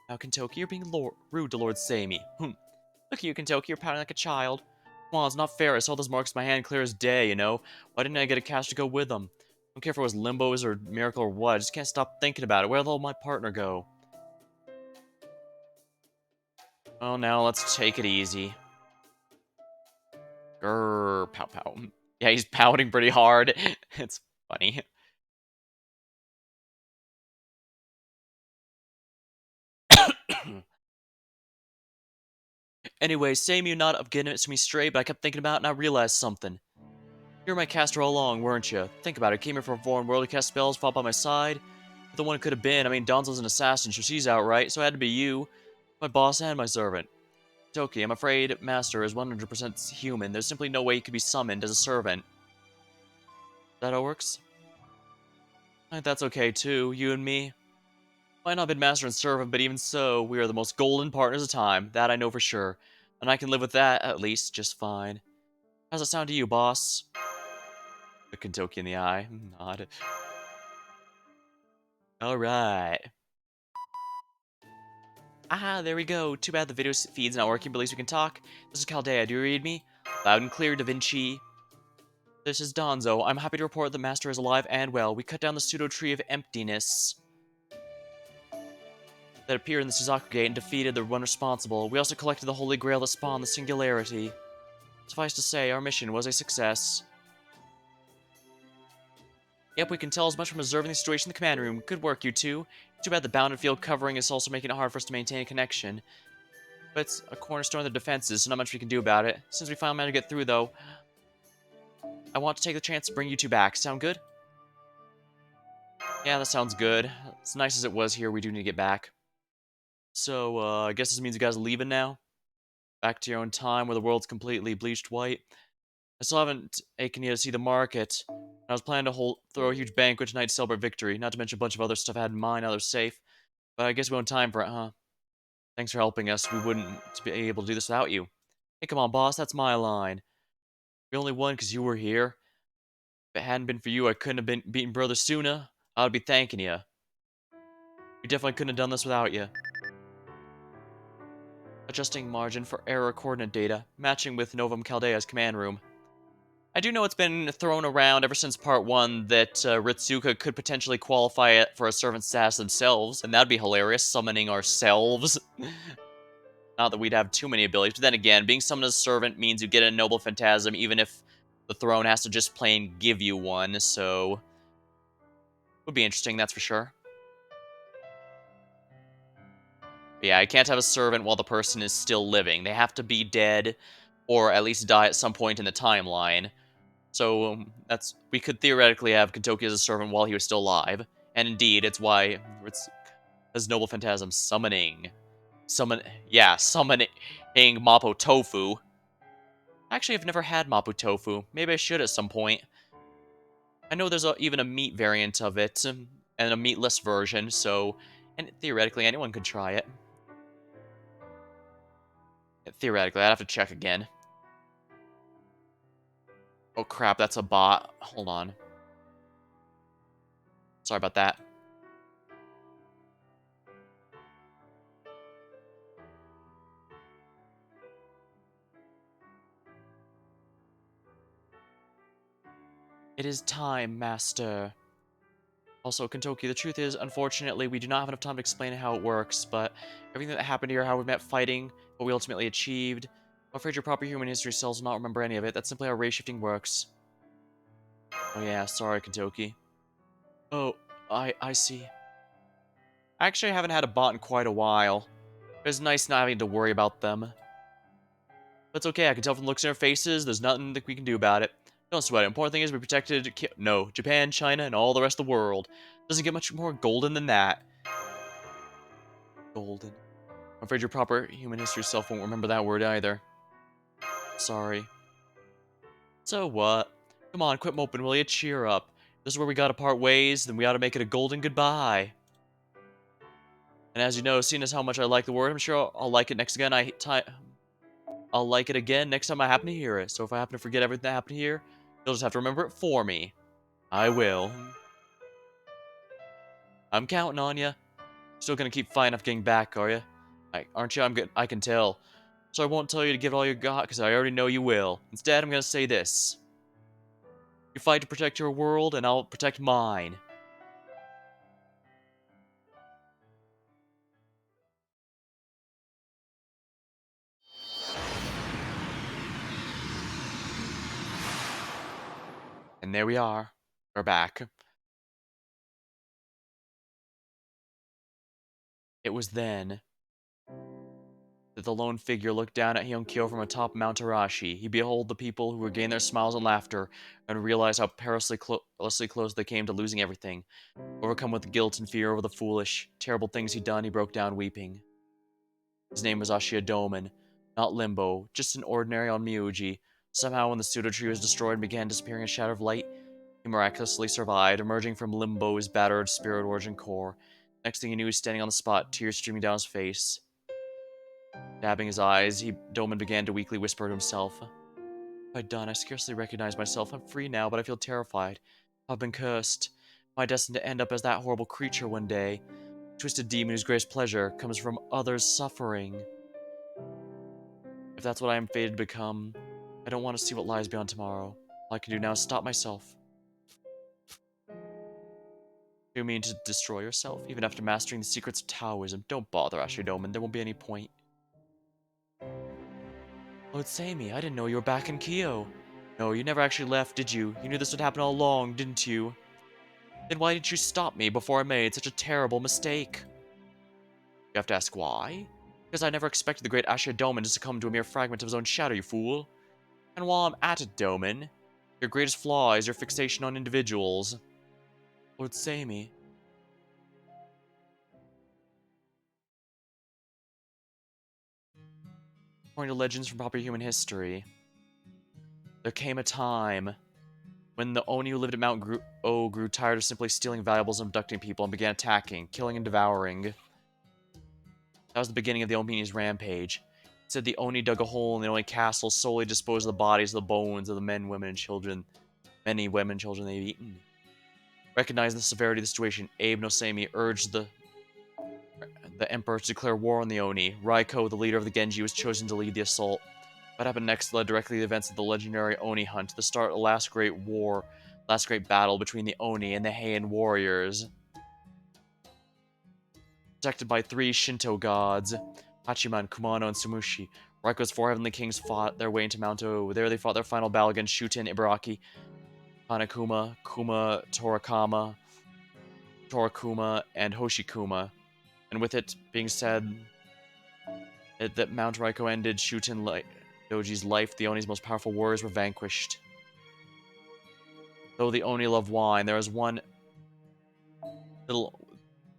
Now, Kentoki, you're being rude to Lord Sami. Look at you, Kentoki, you're pouting like a child. Come on, it's not fair. I saw those marks in my hand clear as day, you know? Why didn't I get a cash to go with them? I don't care if it was Limbo's or Miracle or what. I just can't stop thinking about it. Where'd all my partner go? Oh, now let's take it easy. Grrr, pow pow. Yeah, he's pouting pretty hard. It's funny. Anyway, Sami, you not of getting it to me straight, but I kept thinking about it and I realized something. You were my caster all along, weren't you? Think about it. I came here from a foreign world to cast spells, fought by my side. The one it could have been. I mean, Donzo's an assassin, so she's out, right? So it had to be you, my boss and my servant. Toki, I'm afraid Master is 100% human. There's simply no way he could be summoned as a servant. That how it works? I think that's okay too, you and me. Might not have been master and servant, but even so, we are the most golden partners of time. That I know for sure. And I can live with that, at least, just fine. How's it sound to you, boss? The Kentoki in the eye. Nod. Alright. Ah, there we go. Too bad the video feed's not working, but at least we can talk. This is Chaldea. Do you read me? Loud and clear, Da Vinci. This is Donzo. I'm happy to report the Master is alive and well. We cut down the pseudo-tree of emptiness that appeared in the Suzaku Gate and defeated the one responsible. We also collected the Holy Grail that spawned the Singularity. Suffice to say, our mission was a success. Yep, we can tell as much from observing the situation in the command room. Good work, you two. Too bad the bounded field covering is also making it hard for us to maintain a connection. But it's a cornerstone of the defenses, so not much we can do about it. Since we finally managed to get through, though, I want to take the chance to bring you two back. Sound good? Yeah, that sounds good. As nice as it was here, we do need to get back. So, I guess this means you guys are leaving now? Back to your own time, where the world's completely bleached white? I still haven't taken you to see the market. I was planning to throw a huge banquet tonight to celebrate victory, not to mention a bunch of other stuff I had in mind now they're safe. But I guess we don't have time for it, huh? Thanks for helping us. We wouldn't be able to do this without you. Hey, come on, boss, that's my line. We only won because you were here. If it hadn't been for you, I couldn't have been beaten Brother Suna. I would be thanking you. We definitely couldn't have done this without you. Adjusting margin for error coordinate data, matching with Novum Chaldea's command room. I do know it's been thrown around ever since part 1 that Ritsuka could potentially qualify it for a servant status themselves, and that'd be hilarious, summoning ourselves. Not that we'd have too many abilities, but then again, being summoned as a servant means you get a noble phantasm, even if the throne has to just plain give you one, so... would be interesting, that's for sure. But yeah, I can't have a servant while the person is still living. They have to be dead, or at least die at some point in the timeline. So we could theoretically have Kentoki as a servant while he was still alive. And indeed, it's why it's as Noble Phantasm summoning. Summoning Mapo Tofu. Actually, I've never had Mapo Tofu. Maybe I should at some point. I know there's even a meat variant of it, and a meatless version, so... And theoretically, anyone could try it. Theoretically, I'd have to check again. Oh crap, that's a bot. Hold on. Sorry about that. It is time, Master. Also, Kentucky, the truth is, unfortunately, we do not have enough time to explain how it works, but everything that happened here, how we met fighting, what we ultimately achieved, I'm afraid your proper human history cells will not remember any of it. That's simply how race shifting works. Oh yeah, sorry, Kentucky. Oh, I see. I actually haven't had a bot in quite a while. It's nice not having to worry about them. But it's okay, I can tell from the looks in their faces, there's nothing that we can do about it. Don't sweat it. Important thing is we protected Japan, China, and all the rest of the world. Doesn't get much more golden than that. Golden. I'm afraid your proper human history self won't remember that word either. Sorry. So what? Come on, quit moping, will you? Cheer up. This is where we gotta part ways, then we ought to make it a golden goodbye. And as you know, seeing as how much I like the word, I'm sure I'll like it next again. I'll like it again next time I happen to hear it. So if I happen to forget everything that happened here, you'll just have to remember it for me. I will. I'm counting on you. Still gonna keep fighting up getting back, are you? Aren't you? I can tell. So I won't tell you to give it all you got, because I already know you will. Instead, I'm gonna say this. You fight to protect your world, and I'll protect mine. And there we are. We're back. It was then that the lone figure looked down at Heian-Kyo from atop Mount Arashi. He beheld the people who regained their smiles and laughter, and realized how perilously close they came to losing everything. Overcome with guilt and fear over the foolish, terrible things he'd done, he broke down weeping. His name was Ashia Doman, not Limbo, just an ordinary Onmyuji. Somehow, when the pseudo tree was destroyed and began disappearing in a shadow of light, he miraculously survived, emerging from Limbo's battered spirit origin core. Next thing he knew, he was standing on the spot, tears streaming down his face. Dabbing his eyes, Doman began to weakly whisper to himself. What have I done? I scarcely recognize myself. I'm free now, but I feel terrified. I've been cursed. Am I destined to end up as that horrible creature one day? A twisted demon whose greatest pleasure comes from others' suffering. If that's what I am fated to become, I don't want to see what lies beyond tomorrow. All I can do now is stop myself. You mean to destroy yourself, even after mastering the secrets of Taoism? Don't bother, Ashidoman. There won't be any point. Lord Sammy, I didn't know you were back in Kyo. No, you never actually left, did you? You knew this would happen all along, didn't you? Then why didn't you stop me before I made such a terrible mistake? You have to ask why? Because I never expected the great Ashidoman to succumb to a mere fragment of his own shadow, you fool. And while I'm at it, Doman, your greatest flaw is your fixation on individuals. Lord Sammy. According to legends from popular human history, there came a time when the Oni who lived at Mount grew tired of simply stealing valuables and abducting people and began attacking, killing, and devouring. That was the beginning of the Omini's rampage. It said the Oni dug a hole in the Oni castle, solely disposed of the bodies, the bones of the men, women, and children. Many women and children they've eaten. Recognizing the severity of the situation, Abe Nosemi urged the Emperor to declare war on the Oni. Raiko, the leader of the Genji, was chosen to lead the assault. What happened next led directly to the events of the legendary Oni Hunt, the start of the last great war, last great battle between the Oni and the Heian warriors. Protected by three Shinto gods, Hachiman, Kumano, and Sumushi, Raiko's four heavenly kings fought their way into Mount O. There they fought their final battle against Shuten, Ibaraki, Hanakuma, Torakuma, and Hoshikuma. And with it being said that Mount Raiko ended Shuten Doji's life, the Oni's most powerful warriors were vanquished. Though the Oni love wine, there is one that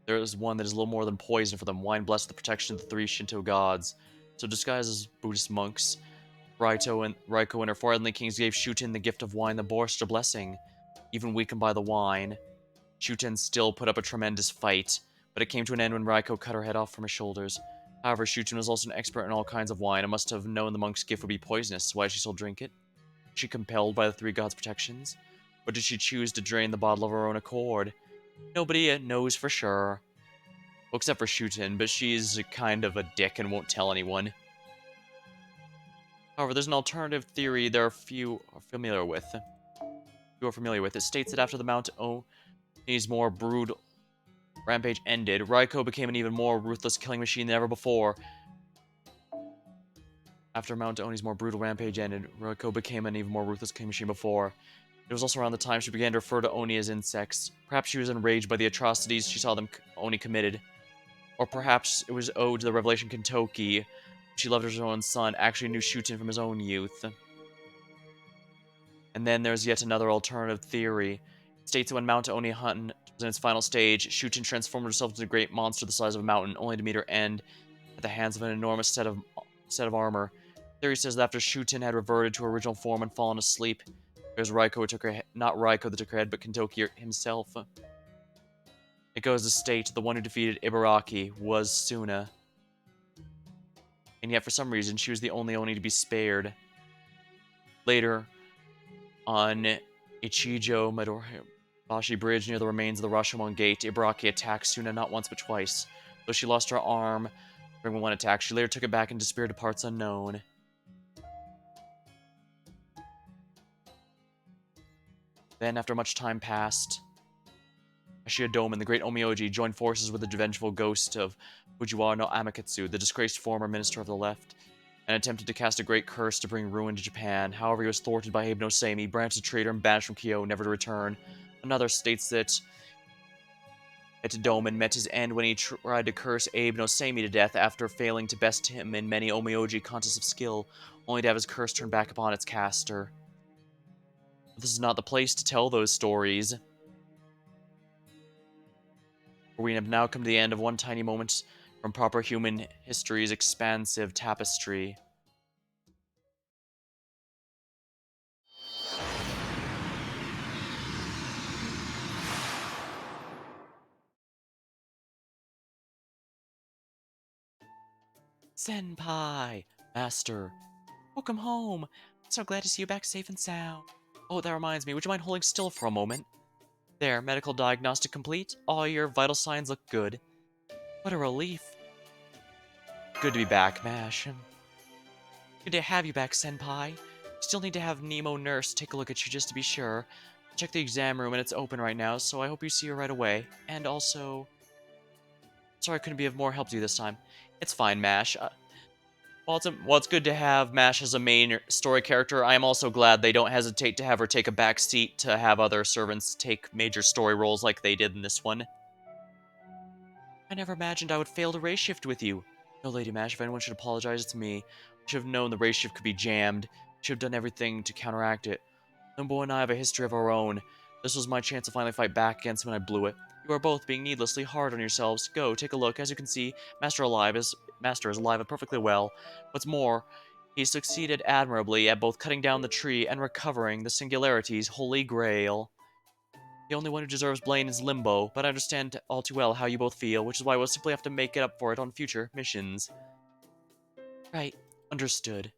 is a little more than poison for them. Wine blessed the protection of the three Shinto gods. So disguised as Buddhist monks, Raiko and her four heavenly kings gave Shuten the gift of wine that bore such a blessing. even weakened by the wine. Shuten still put up a tremendous fight, but it came to an end when Raiko cut her head off from his shoulders. However, Shuten was also an expert in all kinds of wine and must have known the monk's gift would be poisonous. Why did she still drink it? Was she compelled by the three gods' protections? Or did she choose to drain the bottle of her own accord? Nobody knows for sure. Well, except for Shuten, but she's kind of a dick and won't tell anyone. However, there's an alternative theory there are few are familiar with. It states that after the Mount Oni's more brutal rampage ended, Raiko became an even more ruthless killing machine than ever before. After Mount Oni's more brutal rampage ended, Raiko became an even more ruthless killing machine before. It was also around the time she began to refer to Oni as insects. Perhaps she was enraged by the atrocities she saw them Oni committed. Or perhaps it was owed to the revelation Kentoki. She loved her own son, actually knew Shuten from his own youth. And then there's yet another alternative theory. It states that when Mount Oni was in its final stage, Shuten transformed herself into a great monster the size of a mountain, only to meet her end at the hands of an enormous set of armor. Theory says that after Shuten had reverted to her original form and fallen asleep, it was Raiko who took her not Raiko that took her head, but Kentoki himself. It goes to state the one who defeated Ibaraki was Suna. And yet for some reason she was the only Oni to be spared. Later, on Ichijo Madorabashi Bridge near the remains of the Rashomon Gate, Ibaraki attacked Suna not once but twice. Though she lost her arm during one attack, she later took it back and disappeared to parts unknown. Then, after much time passed, Ashiya Dome and the great Omioji joined forces with the vengeful ghost of Fujiwara no Amaketsu, the disgraced former minister of the left, and attempted to cast a great curse to bring ruin to Japan. However, he was thwarted by Abe no Seimi, branded a traitor and banished from Kyo, never to return. Another states that Domen met his end when he tried to curse Abe no Seimi to death after failing to best him in many Omioji contests of skill, only to have his curse turned back upon its caster. But this is not the place to tell those stories. We have now come to the end of one tiny moment from proper human history's expansive tapestry. Senpai! Master! Welcome home! So glad to see you back safe and sound. Oh, that reminds me, would you mind holding still for a moment? There, medical diagnostic complete. All your vital signs look good. What a relief. Good to be back, Mash. Good to have you back, Senpai. Still need to have Nemo Nurse take a look at you just to be sure. Check the exam room and it's open right now, so I hope you see her right away. And also... Sorry I couldn't be of more help to you this time. It's fine, Mash. While it's good to have Mash as a main story character, I am also glad they don't hesitate to have her take a back seat to have other servants take major story roles like they did in this one. I never imagined I would fail to race shift with you. No, Lady Mash, if anyone should apologize, it's me. I should have known the race shift could be jammed. I should have done everything to counteract it. Limbo and I have a history of our own. This was my chance to finally fight back against him and I blew it. You are both being needlessly hard on yourselves. Go, take a look. As you can see, Master is alive and perfectly well. What's more, he succeeded admirably at both cutting down the tree and recovering the Singularity's holy grail. The only one who deserves blame is Limbo, but I understand all too well how you both feel, which is why we'll simply have to make it up for it on future missions. Right, understood.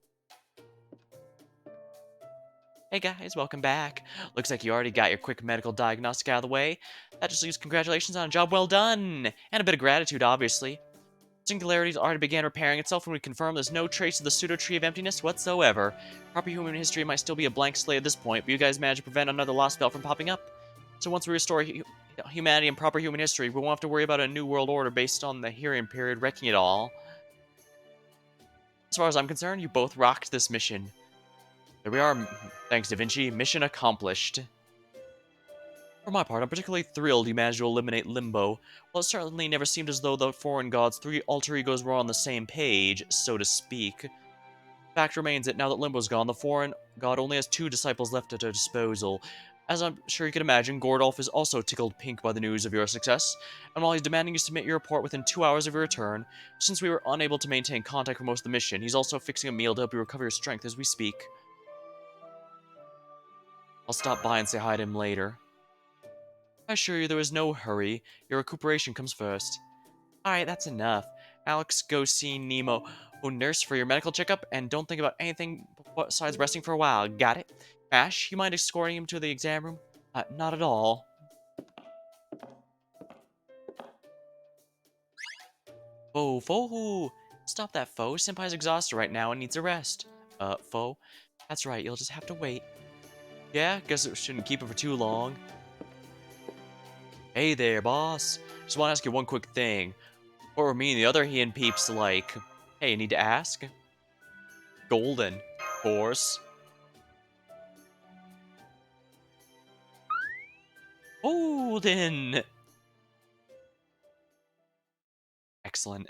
Hey guys, welcome back. Looks like you already got your quick medical diagnostic out of the way. That just leaves congratulations on a job well done! And a bit of gratitude, obviously. Singularity's already began repairing itself when we confirm there's no trace of the pseudo-tree of emptiness whatsoever. Proper human history might still be a blank slate at this point, but you guys managed to prevent another Lostbelt from popping up. So once we restore humanity and proper human history, we won't have to worry about a new world order based on the Heian period wrecking it all. As far as I'm concerned, you both rocked this mission. There we are. Thanks, Da Vinci. Mission accomplished. For my part, I'm particularly thrilled you managed to eliminate Limbo. Well, it certainly never seemed as though the foreign god's three alter egos were on the same page, so to speak. Fact remains that now that Limbo's gone, the foreign god only has two disciples left at her disposal. As I'm sure you can imagine, Gordolf is also tickled pink by the news of your success, and while he's demanding you submit your report within 2 hours of your return, since we were unable to maintain contact for most of the mission, he's also fixing a meal to help you recover your strength as we speak. I'll stop by and say hi to him later. I assure you there is no hurry. Your recuperation comes first. Alright, that's enough. Alex, go see Nemo. Oh, nurse, for your medical checkup, and don't think about anything besides resting for a while. Got it? Ash, you mind escorting him to the exam room? Not at all. Foe. Stop that, Foe. Senpai's exhausted right now and needs a rest. Foe? That's right, you'll just have to wait. Yeah, guess it shouldn't keep him for too long. Hey there, boss. Just want to ask you one quick thing. What were me and the other Heian peeps like? Hey, you need to ask? Golden. Of course. Golden! Excellent.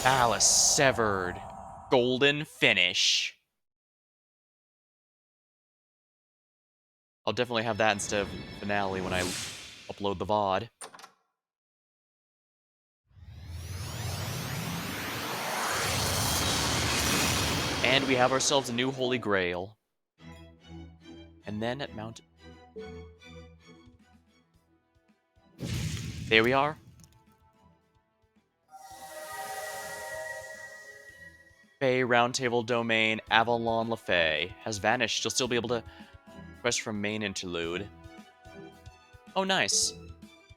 Alice severed. Golden finish. I'll definitely have that instead of finale when I upload the VOD. And we have ourselves a new Holy Grail. And then at Mount... There we are. Fey Roundtable Domain Avalon LaFey has vanished. You'll still be able to quest from main interlude. Oh, nice.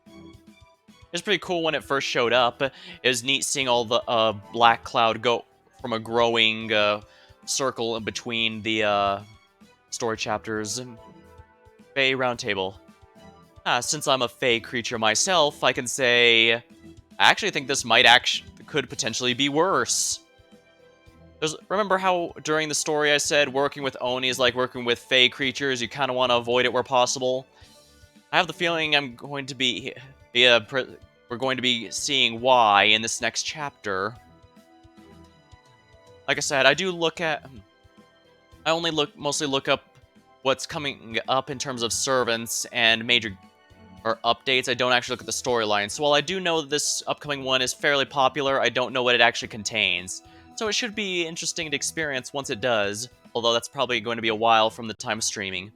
It was pretty cool when it first showed up. It was neat seeing all the black cloud go from a growing circle in between the story chapters. Fey Roundtable. Since I'm a Fey creature myself, I can say I actually think this could potentially be worse. Remember how during the story I said working with Oni is like working with Fey creatures? You kind of want to avoid it where possible. I have the feeling we're going to be seeing why in this next chapter. Like I said, I only mostly look up what's coming up in terms of servants and major updates. I don't actually look at the storyline. So while I do know that this upcoming one is fairly popular, I don't know what it actually contains. So it should be interesting to experience once it does, although that's probably going to be a while from the time of streaming.